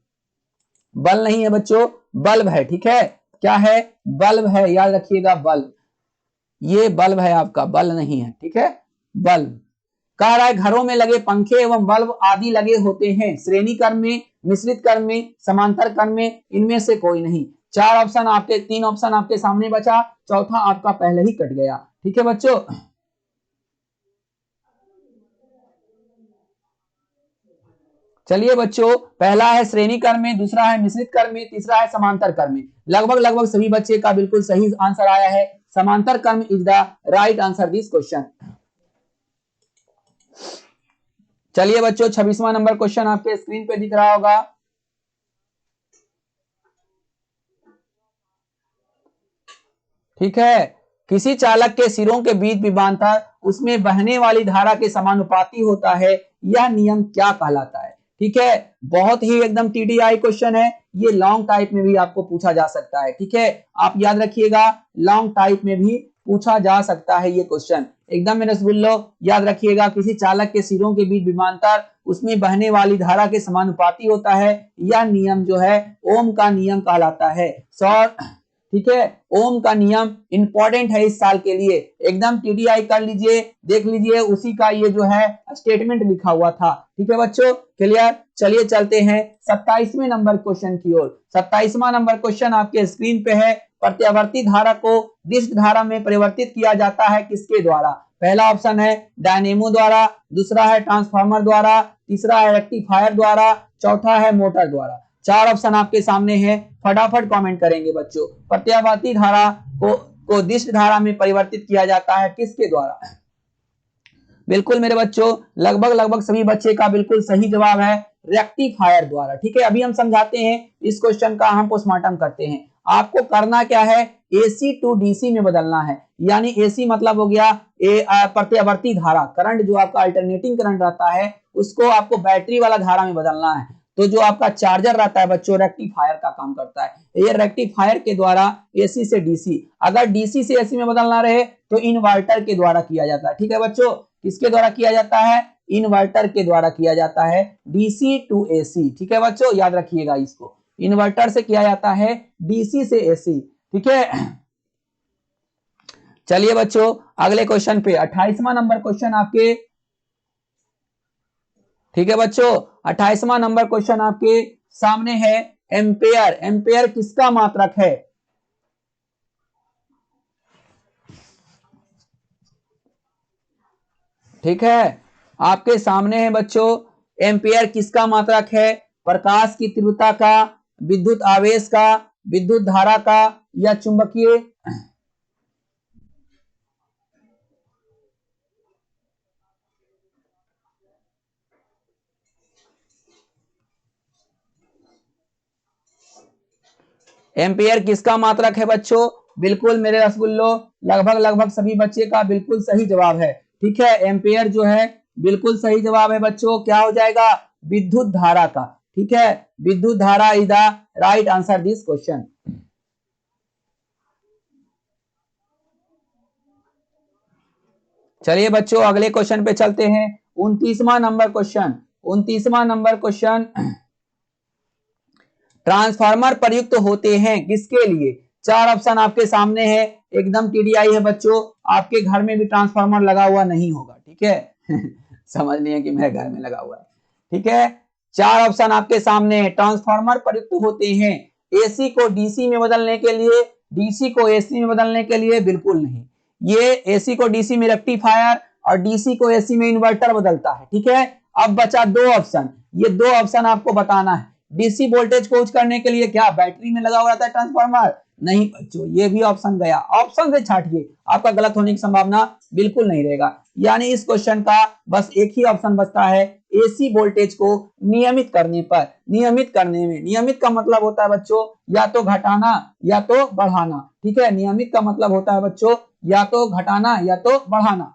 बल्ब नहीं है बच्चों, बल्ब है, ठीक है, क्या है, बल्ब है, याद रखिएगा बल्ब, ये बल्ब है आपका, बल्ब नहीं है, ठीक है, बल्ब। कह रहा है घरों में लगे पंखे एवं बल्ब आदि लगे होते हैं श्रेणी क्रम में, मिश्रित क्रम में, समांतर क्रम में, इनमें से कोई नहीं। चार ऑप्शन आपके, तीन ऑप्शन आपके सामने बचा, चौथा आपका पहले ही कट गया, ठीक है बच्चों। चलिए बच्चों, पहला है श्रेणी क्रम में, दूसरा है मिश्रित क्रम में, तीसरा है समांतर क्रम में। लगभग सभी बच्चे का बिल्कुल सही आंसर आया है। समांतर क्रम is the right answer this question. चलिए बच्चों, 26वां नंबर क्वेश्चन आपके स्क्रीन पे दिख रहा होगा। ठीक है, किसी चालक के सिरों के बीच विभवांतर उसमें बहने वाली धारा के समानुपाती होता है, यह नियम क्या कहलाता है। ठीक है, बहुत ही एकदम टीडीआई क्वेश्चन है, ये लॉन्ग टाइप में भी आपको पूछा जा सकता है। ठीक है, आप याद रखिएगा, लॉन्ग टाइप में भी पूछा जा सकता है ये क्वेश्चन, एकदम मेरे रसगुल्लो याद रखिएगा। किसी चालक के सिरों के बीच विभवांतर उसमें बहने वाली धारा के समानुपाती होता है, यह नियम जो है ओम का नियम कहलाता है। सर ठीक है, ओम का नियम इंपॉर्टेंट है इस साल के लिए, एकदम टीडीआई कर लीजिए, देख लीजिए, उसी का ये जो है स्टेटमेंट लिखा हुआ था। ठीक है बच्चों, क्लियर। चलिए चलते हैं 27वें नंबर क्वेश्चन की ओर। 27वां नंबर क्वेश्चन आपके स्क्रीन पे है। प्रत्यावर्ती धारा को डिस्क धारा में परिवर्तित किया जाता है किसके द्वारा। पहला ऑप्शन है डायनेमो द्वारा, दूसरा है ट्रांसफार्मर द्वारा, तीसरा है रेक्टिफायर द्वारा, चौथा है मोटर द्वारा। चार ऑप्शन आपके सामने है, फटाफट कमेंट करेंगे बच्चों। प्रत्यावर्ती धारा को डिस्क धारा में परिवर्तित किया जाता है किसके द्वारा। बिल्कुल मेरे बच्चों, लगभग सभी बच्चे का बिल्कुल सही जवाब है रेक्टिफायर द्वारा। ठीक है, अभी हम समझाते हैं इस क्वेश्चन का, हम पोस्टमार्टम करते हैं। आपको करना क्या है, एसी टू डीसी में बदलना है, यानी एसी मतलब हो गया प्रत्यावर्ती धारा, करंट जो आपका अल्टरनेटिंग करंट रहता है उसको आपको बैटरी वाला धारा में बदलना है। तो जो आपका चार्जर रहता है बच्चों, रेक्टिफायर का काम करता है। ये रेक्टिफायर के द्वारा एसी से डीसी, अगर डीसी से एसी में बदलना रहे तो इन्वर्टर के द्वारा किया जाता है। ठीक है बच्चों, किसके द्वारा किया जाता है, इन्वर्टर के द्वारा किया जाता है, डीसी टू एसी। ठीक है बच्चों, याद रखिएगा इसको, इन्वर्टर से किया जाता है डीसी से एसी। ठीक है, चलिए बच्चों अगले क्वेश्चन पे, 28वां नंबर क्वेश्चन आपके। ठीक है बच्चों, 28वां नंबर क्वेश्चन आपके सामने है। एम्पेयर, एम्पेयर किसका मात्रक है। ठीक है, आपके सामने है बच्चों, एम्पेयर किसका मात्रक है, प्रकाश की तीव्रता का, विद्युत आवेश का, विद्युत धारा का, या चुंबकीय। एम्पेयर किसका मात्रक है बच्चों, बिल्कुल मेरे रसगुल्लो, लगभग सभी बच्चे का बिल्कुल सही जवाब है। ठीक है, एम्पेयर जो है बिल्कुल सही जवाब है बच्चों, क्या हो जाएगा, विद्युत धारा का। ठीक है, विद्युत धारा is the right answer this question. चलिए बच्चों अगले क्वेश्चन पे चलते हैं। 29वां नंबर क्वेश्चन, 29वां नंबर क्वेश्चन, ट्रांसफार्मर प्रयुक्त होते हैं किसके लिए। चार ऑप्शन आपके सामने है, एकदम टीडीआई है बच्चों, आपके घर में भी ट्रांसफार्मर लगा हुआ नहीं होगा। ठीक है समझ लिए कि मेरे घर में लगा हुआ है। ठीक है, चार ऑप्शन आपके सामने है। ट्रांसफार्मर प्रयुक्त होते हैं एसी को डीसी में बदलने के लिए, डीसी को एसी में बदलने के लिए, बिल्कुल नहीं। ये एसी को डीसी में रेक्टिफायर और डीसी को एसी में इन्वर्टर बदलता है। ठीक है, अब बचा दो ऑप्शन, ये दो ऑप्शन आपको बताना है। डीसी वोल्टेज को उच्च करने के लिए क्या बैटरी में लगा हुआ रहता है ट्रांसफार्मर, नहीं बच्चों, ये भी ऑप्शन गया, ऑप्शन से छाटिए, आपका गलत होने की संभावना बिल्कुल नहीं रहेगा। यानी इस क्वेश्चन का बस एक ही ऑप्शन बचता है, एसी वोल्टेज को नियमित करने पर, नियमित करने में, नियमित का मतलब होता है बच्चों या तो घटाना या तो बढ़ाना, ठीक है, नियमित का मतलब होता है बच्चों या तो घटाना या तो बढ़ाना,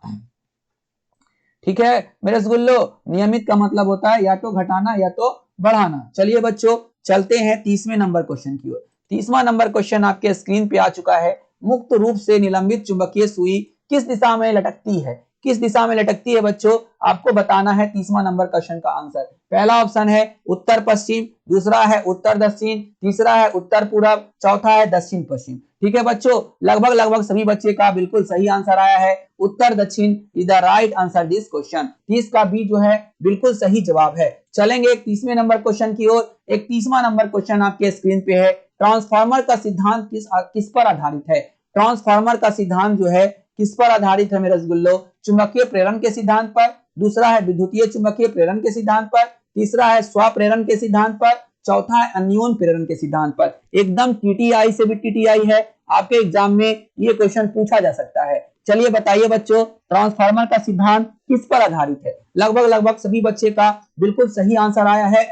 ठीक है मेरे रसगुल्लो, नियमित का मतलब होता है या तो घटाना या तो बढ़ाना। चलिए बच्चों चलते हैं 30वें नंबर क्वेश्चन की ओर। 30वां नंबर क्वेश्चन आपके स्क्रीन पे आ चुका है। मुक्त रूप से निलंबित चुंबकीय सुई किस दिशा में लटकती है? किस दिशा में लटकती है बच्चों, आपको बताना है 30वां नंबर क्वेश्चन का आंसर। पहला ऑप्शन है उत्तर पश्चिम, दूसरा है उत्तर दक्षिण, तीसरा है उत्तर पूर्व, चौथा है दक्षिण पश्चिम। ठीक है बच्चों, लगभग लगभग सभी बच्चे का बिल्कुल सही आंसर आया है, उत्तर दक्षिण is the right answer this question. 30 का बी जो है बिल्कुल सही जवाब है। चलेंगे 31वें नंबर क्वेश्चन की ओर। 31वां नंबर क्वेश्चन आपके स्क्रीन पे है। ट्रांसफार्मर का सिद्धांत किस पर आधारित है? ट्रांसफार्मर का सिद्धांत जो है किस पर आधारित है मेरे रसगुल्लो? चुंबकीय प्रेरण के सिद्धांत पर, दूसरा है विद्युतीय चुंबकीय प्रेरण के सिद्धांत पर, तीसरा है स्वप्रेरण के सिद्धांत पर, चौथा है अन्योन प्रेरण के सिद्धांत पर। एकदम टीटीआई से भी टीटीआई है, आपके एग्जाम में ये क्वेश्चन पूछा जा सकता है। चलिए बताइए बच्चों, ट्रांसफार्मर का सिद्धांत किस पर आधारित है? लगभग लगभग सभी बच्चे का बिल्कुल सही आंसर आया है,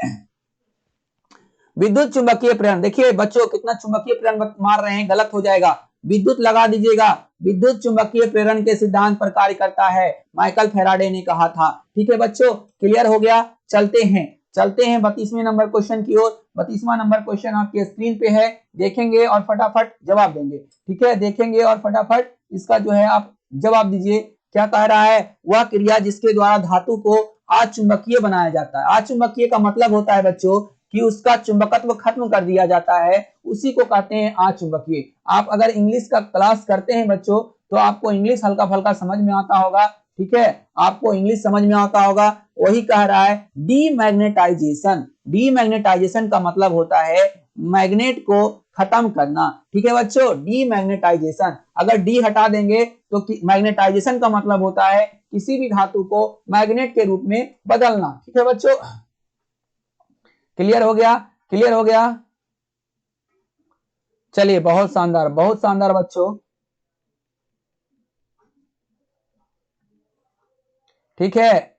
विद्युत चुंबकीय प्रेरण। देखिए बच्चों कितना चुंबकीय प्रेरण मार रहे हैं, गलत हो जाएगा, विद्युत लगा दीजिएगा। विद्युत चुंबकीय प्रेरण के सिद्धांत पर कार्य करता है, माइकल फैराडे ने कहा था। ठीक है बच्चों, क्लियर हो गया। चलते हैं 32वें नंबर क्वेश्चन की ओर। 32वां नंबर क्वेश्चन आपके स्क्रीन पे है, देखेंगे और फटाफट जवाब देंगे। ठीक है, देखेंगे और फटाफट इसका जो है आप जवाब दीजिए। क्या कह रहा है? वह क्रिया जिसके द्वारा धातु को अचुंबकीय बनाया जाता है। अचुंबकीय का मतलब होता है बच्चों कि उसका चुंबकत्व खत्म कर दिया जाता है, उसी को कहते हैं अचुंबकीय। आप अगर इंग्लिश का क्लास करते हैं बच्चों तो आपको इंग्लिश हल्का फल्का समझ में आता होगा। ठीक है, आपको इंग्लिश समझ में आता होगा। वही कह रहा है डीमैग्नेटाइजेशन। डीमैग्नेटाइजेशन का मतलब होता है मैग्नेट को खत्म करना। ठीक है बच्चों, डीमैग्नेटाइजेशन, अगर डी हटा देंगे तो मैग्नेटाइजेशन का मतलब होता है किसी भी धातु को मैग्नेट के रूप में बदलना। ठीक है बच्चों, क्लियर हो गया? क्लियर हो गया? चलिए बहुत शानदार बच्चों। ठीक है,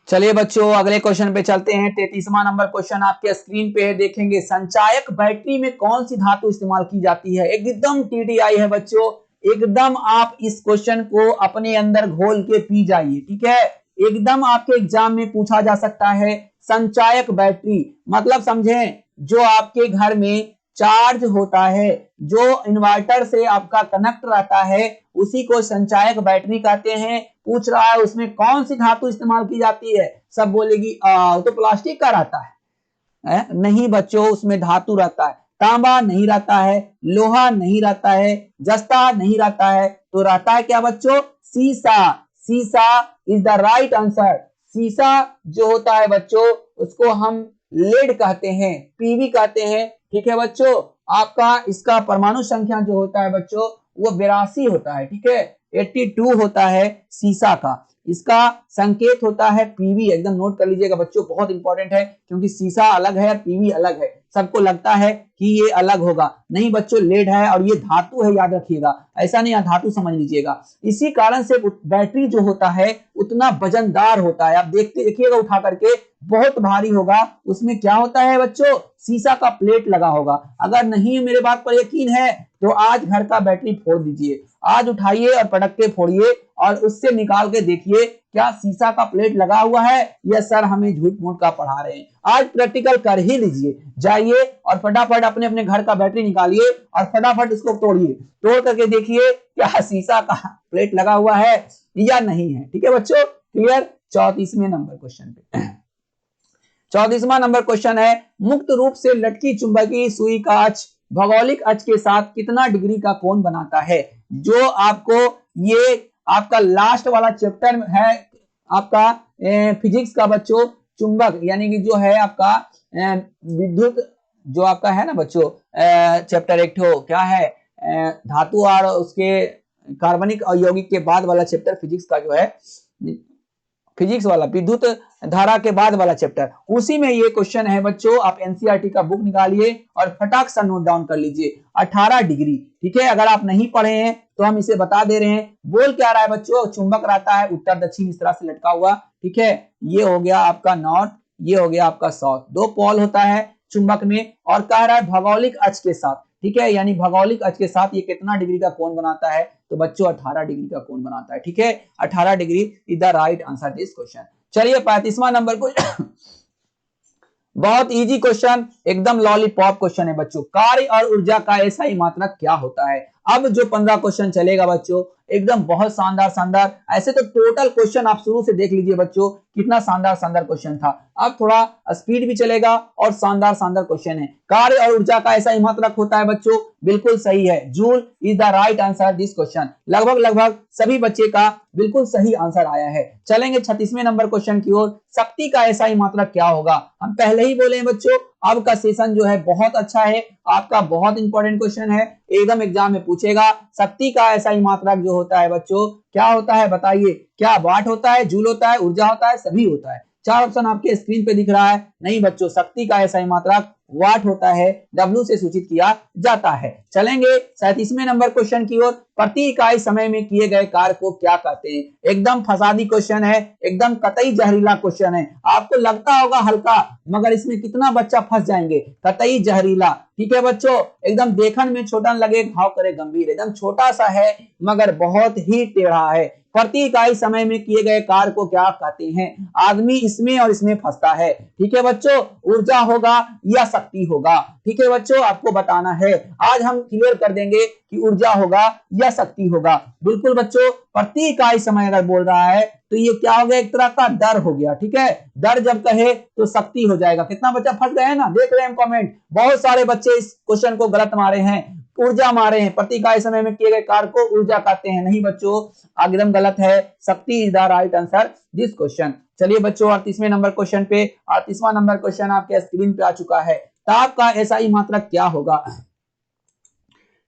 चलिए बच्चों अगले क्वेश्चन पे चलते हैं। 33वां नंबर क्वेश्चन आपके स्क्रीन पे है, देखेंगे संचायक बैटरी में कौन सी धातु इस्तेमाल की जाती है? एकदम टीटीआई है बच्चों, एकदम आप इस क्वेश्चन को अपने अंदर घोल के पी जाइए। ठीक है, एकदम आपके एग्जाम में पूछा जा सकता है। संचायक बैटरी मतलब समझें, जो आपके घर में चार्ज होता है, जो इन्वर्टर से आपका कनेक्ट रहता है, उसी को संचायक बैटरी कहते हैं। पूछ रहा है उसमें कौन सी धातु इस्तेमाल की जाती है? सब बोलेगी तो प्लास्टिक का रहता है। नहीं बच्चों, उसमें धातु रहता है। तांबा नहीं रहता है, लोहा नहीं रहता है, जस्ता नहीं रहता है, तो रहता है क्या बच्चों? सीसा। सीसा इज द राइट आंसर। सीसा जो होता है बच्चों उसको हम लेड कहते हैं, पीवी कहते हैं। ठीक है बच्चों, आपका इसका परमाणु संख्या जो होता है बच्चों वो 82 होता है। ठीक है, 82 होता है सीसा का। इसका संकेत होता है पीवी, एकदम नोट कर लीजिएगा बच्चों, बहुत इंपॉर्टेंट है, क्योंकि सीसा अलग है और पीवी अलग है। सबको लगता है कि ये अलग होगा, नहीं बच्चों लेड है और ये धातु है, याद रखिएगा, ऐसा नहीं धातु समझ लीजिएगा। इसी कारण से बैटरी जो होता है उतना वजनदार होता है। आप देखिएगा उठा करके, बहुत भारी होगा। उसमें क्या होता है बच्चों? शीशा का प्लेट लगा होगा। अगर नहीं मेरे बात पर यकीन है तो आज घर का बैटरी फोड़ दीजिए, आज उठाइए और पटक के फोड़िए और उससे निकाल के देखिए क्या शीशा का प्लेट लगा हुआ है या सर हमें झूठ मूठ का पढ़ा रहे हैं। आज प्रैक्टिकल कर ही लीजिए, जाइए और फटाफट अपने अपने घर का बैटरी निकालिए और फटाफट इसको तोड़िए, तोड़ करके देखिए क्या शीशा का प्लेट लगा हुआ है या नहीं है। ठीक है बच्चों, क्लियर? 34वें नंबर क्वेश्चन पे 34वां नंबर क्वेश्चन है, मुक्त रूप से लटकी चुंबकीय सुई का अक्ष भौगोलिक अक्ष के साथ कितना डिग्री का कोण बनाता है? जो आपको ये आपका लास्ट वाला चैप्टर है आपका फिजिक्स का बच्चों, चुंबक यानी कि जो है आपका विद्युत जो आपका है ना बच्चों, चैप्टर 1 क्या है, धातु और उसके कार्बनिक और यौगिक के बाद वाला चैप्टर फिजिक्स का जो है फिजिक्स वाला विद्युत धारा के बाद वाला चैप्टर, उसी में ये क्वेश्चन है बच्चों। आप एनसीईआरटी का बुक निकालिए और फटाक सा नोट डाउन कर लीजिए 18 डिग्री। ठीक है, अगर आप नहीं पढ़े हैं तो हम इसे बता दे रहे हैं। बोल क्या रहा है बच्चों, चुंबक रहता है उत्तर दक्षिण इस तरह से लटका हुआ। ठीक है, ये हो गया आपका नॉर्थ, ये हो गया आपका साउथ, दो पोल होता है चुंबक में, और कह रहा है भौगोलिक अक्ष के साथ। ठीक है, यानी भौगोलिक अक्ष के साथ ये कितना डिग्री का कोण बनाता है, तो बच्चों 18 डिग्री का कोण बनाता है। ठीक है, 18 degree is the right answer this question. चलिए 35वां नंबर को बहुत इजी क्वेश्चन, एकदम लॉलीपॉप क्वेश्चन है बच्चों। कार्य और ऊर्जा का एसआई मात्रक क्या होता है। अब जो 15 क्वेश्चन चलेगा बच्चों एकदम बहुत शानदार शानदार। ऐसे तो टोटल क्वेश्चन आप शुरू से देख लीजिए बच्चों, कितना शानदार शानदार क्वेश्चन था। अब थोड़ा स्पीड भी चलेगा और शानदार शानदार क्वेश्चन है। कार्य और ऊर्जा का ऐसा ही मात्रक होता है बच्चों, बिल्कुल सही है, joule is the right answer this question. लगभग लगभग सभी बच्चे का बिल्कुल सही आंसर आया है। चलेंगे 36वें नंबर क्वेश्चन की ओर। शक्ति का ऐसा ही मात्रक क्या होगा। हम पहले ही बोले हैं बच्चों, अब का सेशन जो है बहुत अच्छा है, आपका बहुत इंपॉर्टेंट क्वेश्चन है, एकदम एग्जाम में पूछेगा। शक्ति का ऐसा ही मात्रक जो होता है बच्चों क्या होता है बताइए। क्या वाट होता है, जूल होता है, ऊर्जा होता है, सभी होता है। चार ऑप्शन आपके स्क्रीन पे दिख रहा है। नहीं बच्चों, शक्ति का ऐसा ही मात्रक वाट होता है, डब्ल्यू से सूचित किया जाता है। चलेंगे 37वें नंबर क्वेश्चन की ओर। प्रति इकाई समय में किए गए कार्य को क्या कहते हैं। एकदम फसादी क्वेश्चन है, एकदम कतई जहरीला क्वेश्चन है। आपको लगता होगा हल्का, मगर इसमें कितना बच्चा फंस जाएंगे, कतई जहरीला। ठीक है बच्चों, एकदम देखने में छोटा लगे घाव करे गंभीर, एकदम छोटा सा है मगर बहुत ही टेढ़ा है। प्रति इकाई समय में किए गए कार्य को क्या कहते हैं। आदमी इसमें और इसमें फंसता है। ठीक है बच्चों, ऊर्जा होगा या शक्ति होगा। ठीक है बच्चों, आपको बताना है। आज हम क्लियर कर देंगे कि ऊर्जा होगा या शक्ति होगा। बिल्कुल बच्चों, प्रति इकाई समय अगर बोल रहा है तो ये क्या हो गया, एक तरह का दर हो गया। ठीक है, दर जब कहे तो शक्ति हो जाएगा। कितना बच्चा फंस गए हैं ना, देख रहे हैं कमेंट, बहुत सारे बच्चे इस क्वेश्चन को गलत मारे हैं, ऊर्जा मारे हैं। प्रति इकाई समय में किए गए कार्य को ऊर्जा कहते हैं। नहीं बच्चों, एकदम गलत है, शक्ति is the right answer this question. चलिए बच्चों 38वें नंबर क्वेश्चन पे, 38वां नंबर क्वेश्चन आपके स्क्रीन पे आ चुका है। ताप का एसआई मात्रक क्या होगा।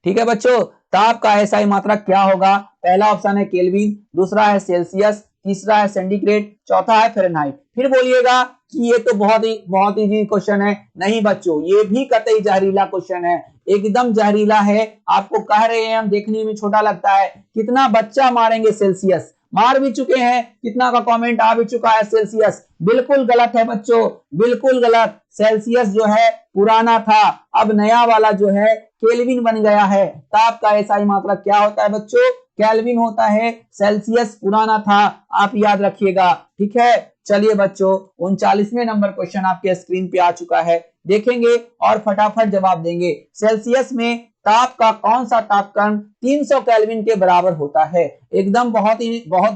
ठीक है बच्चों, ताप का एसआई मात्रक क्या होगा। पहला ऑप्शन है केल्विन, दूसरा है सेल्सियस, तीसरा है सेंटीग्रेड, चौथा है फ़ारेनहाइट। फिर बोलिएगा कि ये तो बहुत ही इजी क्वेश्चन है। नहीं बच्चों, ये भी कतई जहरीला क्वेश्चन है, एकदम जहरीला है। आपको कह रहे हैं हम, देखने में छोटा लगता है, कितना बच्चा मारेंगे सेल्सियस, मार भी चुके हैं, कितना का कमेंट आ भी चुका है सेल्सियस। बिल्कुल गलत है बच्चों, बिल्कुल गलत। सेल्सियस जो है पुराना था, अब नया वाला जो है केल्विन बन गया है। ताप का एसआई मात्रक क्या होता है बच्चों, केल्विन होता है। सेल्सियस पुराना था, आप याद रखिएगा। ठीक है, चलिए बच्चों 39वें नंबर क्वेश्चन आपके स्क्रीन पे आ चुका है, देखेंगे और फटाफट जवाब देंगे। सेल्सियस में ताप का कौन सा तापक्रम 300 केल्विन के बराबर होता है। एकदम बहुत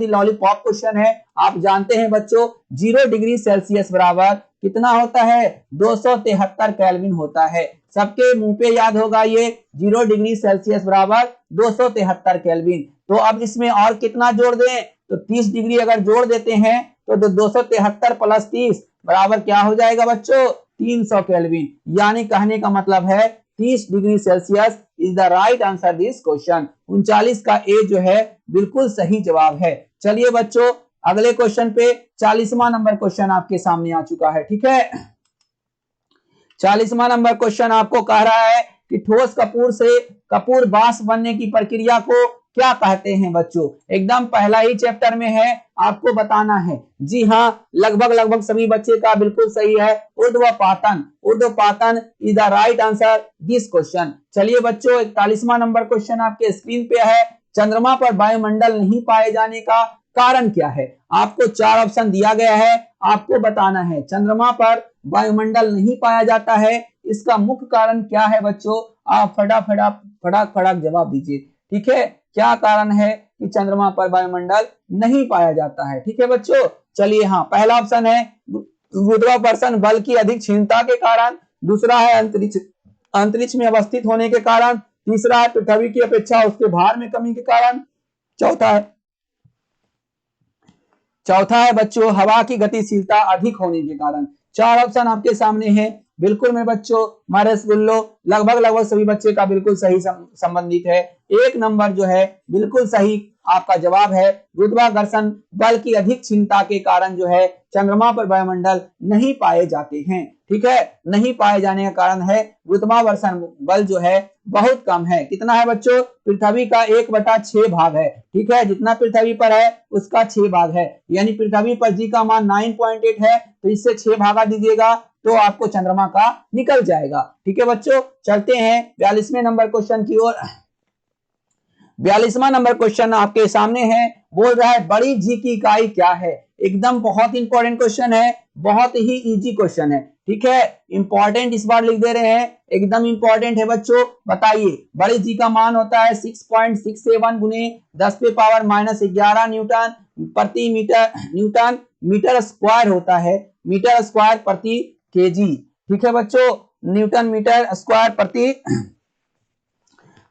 ही लॉलीपॉप क्वेश्चन है। आप जानते हैं बच्चों, 0 डिग्री सेल्सियस बराबर कितना होता है, 273 केल्विन होता है। सबके मुंह पे याद होगा ये, 0 डिग्री सेल्सियस बराबर 273 केल्विन। तो अब इसमें और कितना जोड़ दें, तो 30 डिग्री अगर जोड़ देते हैं तो 273 प्लस 30 बराबर क्या हो जाएगा बच्चों, 300 केल्विन। यानी कहने का मतलब है 30 degree Celsius is the right answer this question. 39 का ए जो है बिल्कुल सही जवाब है। चलिए बच्चों अगले क्वेश्चन पे, 40वां नंबर क्वेश्चन आपके सामने आ चुका है। ठीक है, 40वां नंबर क्वेश्चन आपको कह रहा है कि ठोस कपूर से कपूर बांस बनने की प्रक्रिया को क्या कहते हैं बच्चों। एकदम पहला ही चैप्टर में है, आपको बताना है। जी हाँ, लगभग सभी बच्चे का बिल्कुल सही है, ऊर्ध्वपातन। ऊर्ध्वपातन is the right answer this question. चलिए बच्चों 41वां नंबर क्वेश्चन आपके स्क्रीन पे है। चंद्रमा पर वायुमंडल नहीं पाए जाने का कारण क्या है। आपको 4 ऑप्शन दिया गया है, आपको बताना है चंद्रमा पर वायुमंडल नहीं पाया जाता है, इसका मुख्य कारण क्या है बच्चों। आप फटाफट जवाब दीजिए। ठीक है, क्या कारण है कि चंद्रमा पर वायुमंडल नहीं पाया जाता है। ठीक है बच्चों, चलिए हाँ, पहला ऑप्शन है गुरुत्वाकर्षण बल की अधिक क्षीणता के कारण, दूसरा है अंतरिक्ष में अवस्थित होने के कारण, तीसरा है पृथ्वी की अपेक्षा उसके भार में कमी के कारण, चौथा है बच्चों हवा की गतिशीलता अधिक होने के कारण। 4 ऑप्शन आपके सामने हैं। बिल्कुल में बच्चों मारसगुल्लो, लगभग सभी बच्चे का बिल्कुल सही संबंधित है। 1 नंबर जो है बिल्कुल सही आपका जवाब है गुरुत्वाकर्षण बल की अधिक क्षमता के कारण जो है चंद्रमा पर वायुमंडल नहीं पाए जाते हैं। ठीक है, नहीं पाए जाने का कारण है गुरुत्वाकर्षण बल जो है बहुत कम है। कितना है बच्चों? पृथ्वी का 1/6 भाग है। ठीक है, जितना पृथ्वी पर है उसका 6 भाग है, यानी पृथ्वी पर जी का मान 9.8 है, तो इससे 6 भागा दीजिएगा तो आपको चंद्रमा का निकल जाएगा। ठीक है बच्चों, चलते हैं 42वें नंबर क्वेश्चन की ओर। 42वां नंबर क्वेश्चन आपके सामने है, बोल रहा है बड़ी जी की इकाई क्या है। एकदम बहुत इंपॉर्टेंट क्वेश्चन है, बहुत ही इजी क्वेश्चन है। ठीक है, इंपॉर्टेंट इस बार लिख दे रहे हैं, एकदम इंपॉर्टेंट है बच्चों। बताइए, बड़ी जी का मान होता है 6.67 गुने 10⁻⁻11 न्यूटन प्रति मीटर मीटर स्क्वायर होता है, मीटर स्क्वायर प्रति केजी। ठीक है बच्चों, न्यूटन मीटर स्क्वायर प्रति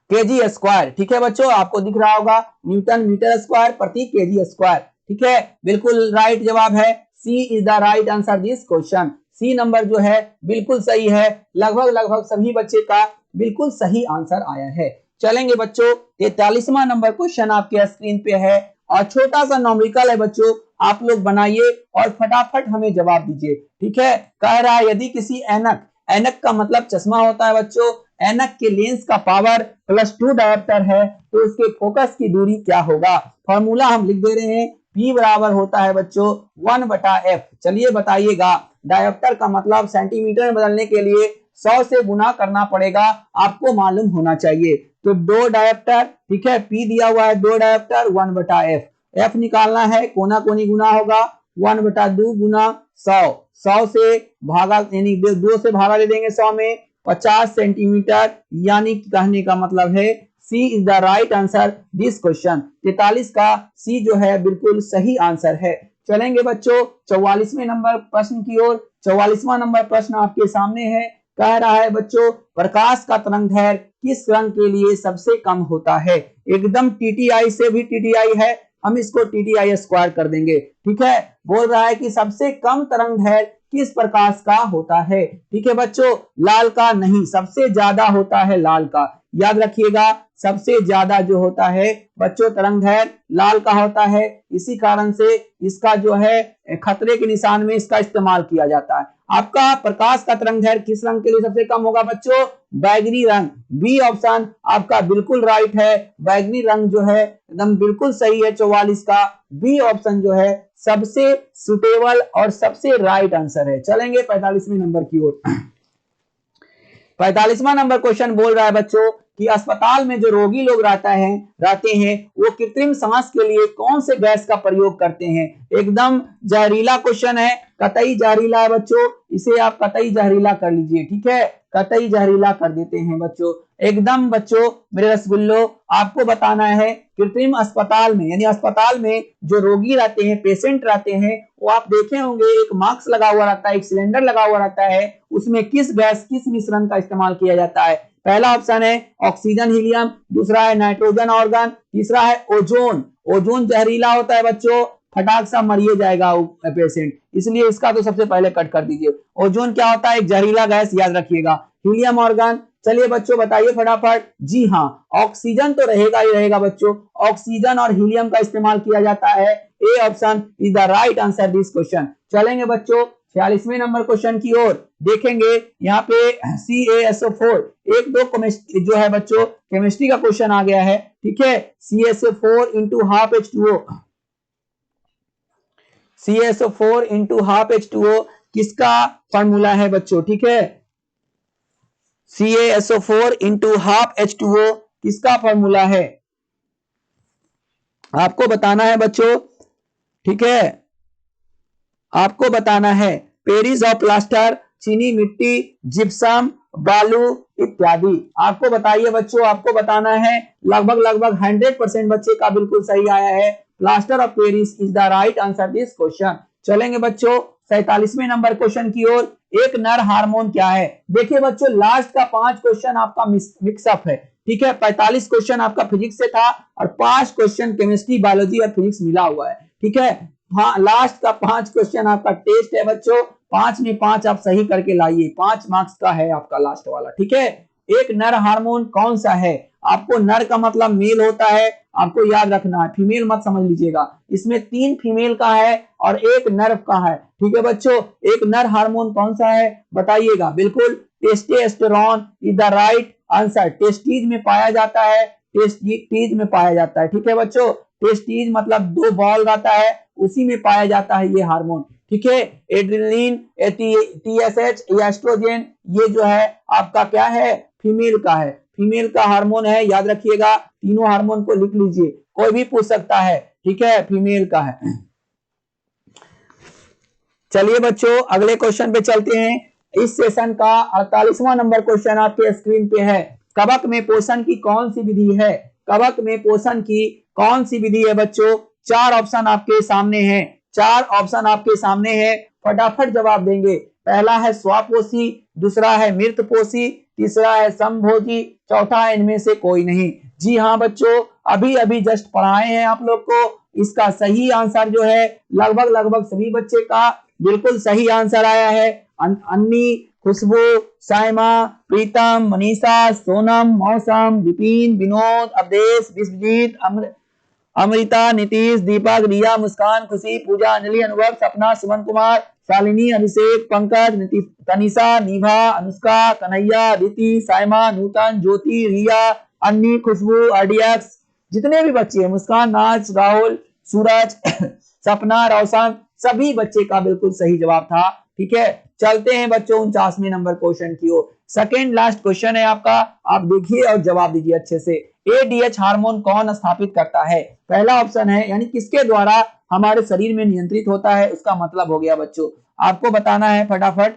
केजी स्क्वायर। ठीक है बच्चों, आपको दिख रहा होगा न्यूटन मीटर स्क्वायर प्रति केजी स्क्वायर। ठीक है, बिल्कुल राइट जवाब है, C is the right answer this question. C नंबर जो है बिल्कुल सही है, लगभग सभी बच्चे का बिल्कुल सही आंसर आया है। चलेंगे बच्चों, 43वां नंबर क्वेश्चन आपके स्क्रीन पे है और छोटा सा नॉमेरिकल है बच्चों, आप लोग बनाइए और फटाफट हमें जवाब दीजिए। ठीक है, कह रहा है यदि किसी ऐनक, ऐनक का मतलब चश्मा होता है बच्चों, ऐनक के लेंस का पावर +2 डायोप्टर है तो उसके फोकस की दूरी क्या होगा। फॉर्मूला हम लिख दे रहे हैं, P बराबर होता है बच्चों 1/f। चलिए बताइएगा, डायोप्टर का मतलब सेंटीमीटर में बदलने के लिए 100 से गुना करना पड़ेगा, आपको मालूम होना चाहिए। तो 2 डायोप्टर, ठीक है, P दिया हुआ है 2 डायोप्टर 1/f, f निकालना है, कोना कोनी गुना होगा 1/2 गुना 100, 100 से भागा यानी 2 से भागा दे देंगे 100 में 50 सेंटीमीटर, यानी कहने का मतलब है C is the right answer this question. 43 का सी जो है बिल्कुल सही आंसर है। चलेंगे बच्चों 44वें नंबर प्रश्न की ओर। 44वां नंबर प्रश्न आपके सामने है, कह रहा है बच्चों प्रकाश का तरंगदैर्घ्य किस रंग के लिए सबसे कम होता है। एकदम टीटीआई से भी टीटीआई है, हम इसको टीटीआई स्क्वायर कर देंगे। ठीक है, बोल रहा है कि सबसे कम तरंगदैर्घ्य किस प्रकाश का होता है। ठीक है बच्चों, लाल का नहीं, सबसे ज्यादा होता है लाल का, याद रखिएगा, सबसे ज्यादा जो होता है बच्चों तरंगदैर्घ्य लाल का होता है। इसी कारण से इसका जो है खतरे के निशान में इसका इस्तेमाल किया जाता है। आपका प्रकाश का तरंगदैर्घ्य किस रंग के लिए सबसे कम होगा बच्चों? बैगनी रंग। बी ऑप्शन आपका बिल्कुल राइट है, बैगनी रंग जो है एकदम बिल्कुल सही है। 44 का बी ऑप्शन जो है सबसे सुटेबल और सबसे राइट आंसर है। चलेंगे 45वें नंबर की ओर। 45वां नंबर क्वेश्चन बोल रहा है बच्चों कि अस्पताल में जो रोगी लोग रहते हैं वो कृत्रिम सांस के लिए कौन से गैस का प्रयोग करते हैं। एकदम जहरीला क्वेश्चन है, कतई जहरीला है बच्चों, इसे आप कतई जहरीला कर लीजिए। ठीक है, कतई जहरीला कर देते हैं बच्चों। एकदम बच्चों मेरे रसगुल्लो, आपको बताना है कृत्रिम अस्पताल में, यानी अस्पताल में जो रोगी रहते हैं, पेशेंट रहते हैं, वो आप देखे होंगे एक मास्क लगा हुआ रहता है, एक सिलेंडर लगा हुआ रहता है, उसमें किस गैस किस मिश्रण का इस्तेमाल किया जाता है। पहला ऑप्शन है ऑक्सीजन हीलियम, दूसरा है नाइट्रोजन ऑर्गन, तीसरा है ओजोन। ओजोन जहरीला होता है बच्चों, फटाक सा मरिए जाएगा पेशेंट, इसलिए इसका तो सबसे पहले कट कर दीजिए। ओजोन क्या होता है? एक जहरीला गैस, याद रखिएगा। हीलियम ऑर्गन, चलिए बच्चों बताइए फटाफट। जी हाँ, ऑक्सीजन तो रहेगा ही रहेगा बच्चों, ऑक्सीजन और हीलियम का इस्तेमाल किया जाता है। A option is the right answer this question. चलेंगे बच्चों 46वें नंबर क्वेश्चन की ओर, देखेंगे यहाँ पे CaSO4, एक दो जो है बच्चों केमिस्ट्री का क्वेश्चन आ गया है। ठीक है, CaSO4 into half H2O, CaSO4 into half H2O किसका फॉर्मूला है बच्चों? ठीक है, CaSO4 इंटू हाफ H2O किसका फॉर्मूला है, आपको बताना है बच्चों। ठीक है, आपको बताना है। पेरिस ऑफ प्लास्टर, चीनी मिट्टी, जिप्सम, बालू इत्यादि। आपको बताइए बच्चों, आपको बताना है। लगभग 100% बच्चे का बिल्कुल सही आया है। Plaster of Paris is the right answer this question. चलेंगे बच्चों 47वें नंबर क्वेश्चन की ओर। एक नर हार्मोन क्या है? देखिए बच्चों, लास्ट का 5 क्वेश्चन आपका मिक्सअप है। ठीक है, 45 क्वेश्चन आपका फिजिक्स से था और 5 क्वेश्चन केमिस्ट्री, बायोलॉजी और फिजिक्स मिला हुआ है। ठीक है, हाँ, लास्ट का 5 क्वेश्चन आपका टेस्ट है बच्चों, 5 में 5 आप सही करके लाइए, 5 मार्क्स का है आपका लास्ट वाला। ठीक है, एक नर हार्मोन कौन सा है? आपको नर का मतलब मेल होता है, आपको याद रखना है, फीमेल मत समझ लीजिएगा। इसमें 3 फीमेल का है और 1 नर का है। ठीक है बच्चों, एक नर हार्मोन कौन सा है बताइएगा। बिल्कुल testosterone is the right answer. Testes में पाया जाता है, टेस्टीज में पाया जाता है। ठीक है बच्चों, टेस्टीज मतलब 2 बॉल रहता है, उसी में पाया जाता है ये हार्मोन। ठीक है, एड्रेनलिन, टीएसएच, एस्ट्रोजन, ये जो है आपका क्या है? फीमेल का है, फीमेल का हार्मोन है, याद रखिएगा। तीनों हार्मोन को लिख लीजिए, कोई भी पूछ सकता है। ठीक है, फीमेल का है। चलिए बच्चों अगले क्वेश्चन पे चलते हैं। इस सेशन का 48वां नंबर क्वेश्चन आपके स्क्रीन पे है। कवक में पोषण की कौन सी विधि है? कवक में पोषण की कौन सी विधि है बच्चों? 4 ऑप्शन आपके सामने हैं, 4 ऑप्शन आपके सामने है, फटाफट जवाब देंगे। पहला है स्वापोषी, दूसरा है मृतपोषी, तीसरा है समभोजी, चौथा है इनमें से कोई नहीं। जी हाँ बच्चों, अभी अभी जस्ट पढ़ाए हैं आप लोग को। इसका सही आंसर जो है लगभग सभी बच्चे का बिल्कुल सही आंसर आया है। अन्नी, खुशबू, साइमा, प्रीतम, मनीषा, सोनम, मौसम, विपिन, विनोद, अवधेश, विश्वजीत, अमृता, नीतीश, दीपक, रिया, मुस्कान, खुशी, पूजा, अंजलि, अनुभव, सपना, सुमन कुमार, शालिनी, अभिषेक, पंकज, तनिषा, निभा, अनुष्का, कन्हैया, रीति, साइमा, नूतन, ज्योति, रिया, अन्नी, खुशबू, आरडीएक्स, जितने भी बच्चे हैं, मुस्कान, नाच, राहुल, सूरज, सपना, रोशन, सभी बच्चे का बिल्कुल सही जवाब था। ठीक है, चलते हैं बच्चों 49वें नंबर क्वेश्चन की ओर। सेकेंड लास्ट क्वेश्चन है आपका, आप देखिए और जवाब दीजिए अच्छे से। एडीएच हार्मोन कौन स्थापित करता है? पहला ऑप्शन है, यानी किसके द्वारा हमारे शरीर में नियंत्रित होता है, उसका मतलब हो गया बच्चों, आपको बताना है फटाफट।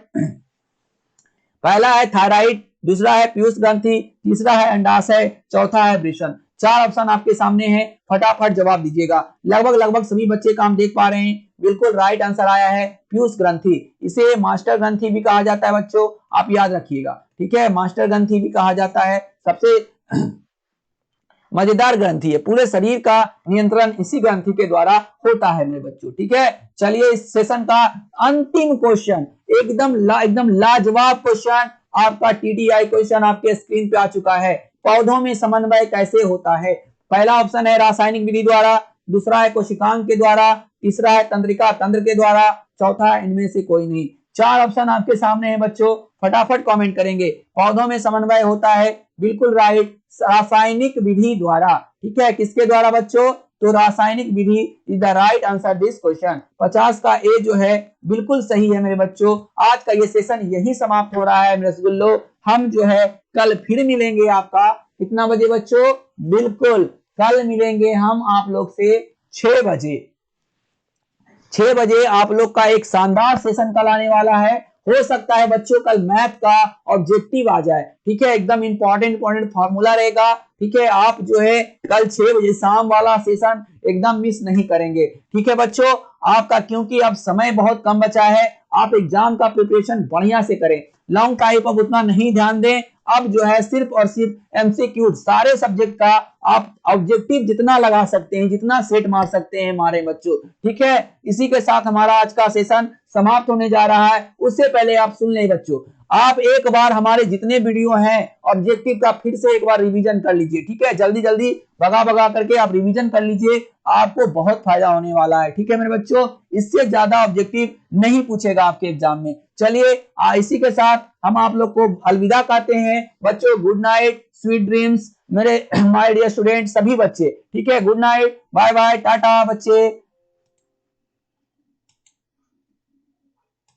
पहला है थायराइड, दूसरा है पीयूष ग्रंथि, तीसरा है अंडाशय, चौथा है वृषण। 4 ऑप्शन आपके सामने हैं, फटाफट जवाब दीजिएगा। लगभग सभी बच्चे का हम देख पा रहे हैं, बिल्कुल राइट आंसर आया है पीयूष ग्रंथि। इसे मास्टर ग्रंथि भी कहा जाता है बच्चों, आप याद रखिएगा। ठीक है, मास्टर ग्रंथि भी कहा जाता है, सबसे मजेदार ग्रंथि है, पूरे शरीर का नियंत्रण इसी ग्रंथि के द्वारा होता है मेरे बच्चों। ठीक है, चलिए इस सेशन का अंतिम क्वेश्चन, एकदम लाजवाब क्वेश्चन, आपका टीटीआई क्वेश्चन आपके स्क्रीन पे आ चुका है। पौधों में समन्वय कैसे होता है? पहला ऑप्शन है रासायनिक विधि द्वारा, दूसरा है कोशिकांग के द्वारा, तीसरा है तंत्रिका तंत्र के द्वारा, चौथा है इनमें से कोई नहीं। 4 ऑप्शन आपके सामने है बच्चों, फटाफट कमेंट करेंगे। पौधों में समन्वय होता है, बिल्कुल राइट, रासायनिक विधि द्वारा। ठीक है, किसके द्वारा बच्चों? तो रासायनिक विधि is the right answer this question. 50 का ए जो है बिल्कुल सही है मेरे बच्चों। आज का ये सेशन यही समाप्त हो रहा है मेरे रसगुल्लो। हम जो है कल फिर मिलेंगे आपका कितना बजे बच्चों? बिल्कुल कल मिलेंगे हम आप लोग से 6 बजे। 6 बजे आप लोग का एक शानदार सेशन कल आने वाला है। हो सकता है बच्चों कल मैथ का ऑब्जेक्टिव आ जाए। ठीक है, एकदम इंपॉर्टेंट फॉर्मूला रहेगा। ठीक है, आप जो है कल 6 बजे शाम वाला सेशन एकदम मिस नहीं करेंगे। ठीक है बच्चों, आपका क्योंकि अब समय बहुत कम बचा है, आप एग्जाम का प्रिपरेशन बढ़िया से करें, लॉन्ग टाइप अब उतना नहीं ध्यान दें। अब जो है सिर्फ और सिर्फ एमसीक्यू सारे सब्जेक्ट का आप ऑब्जेक्टिव जितना लगा सकते हैं, जितना सेट मार सकते हैं हमारे बच्चों। ठीक है, इसी के साथ हमारा आज का सेशन समाप्त होने जा रहा है। उससे पहले आप सुन लें बच्चों, आप एक बार हमारे जितने वीडियो हैं ऑब्जेक्टिव का फिर से एक बार रिवीजन कर लीजिए। ठीक है, जल्दी भगा करके आप रिवीजन कर लीजिए, आपको बहुत फायदा होने वाला है। ठीक है मेरे बच्चों, इससे ज्यादा ऑब्जेक्टिव नहीं पूछेगा आपके एग्जाम में। चलिए इसी के साथ हम आप लोग को अलविदा कहते हैं बच्चों। गुड नाइट, स्वीट ड्रीम्स मेरे माय डियर स्टूडेंट, सभी बच्चे। ठीक है, good night, bye bye, tata बच्चे।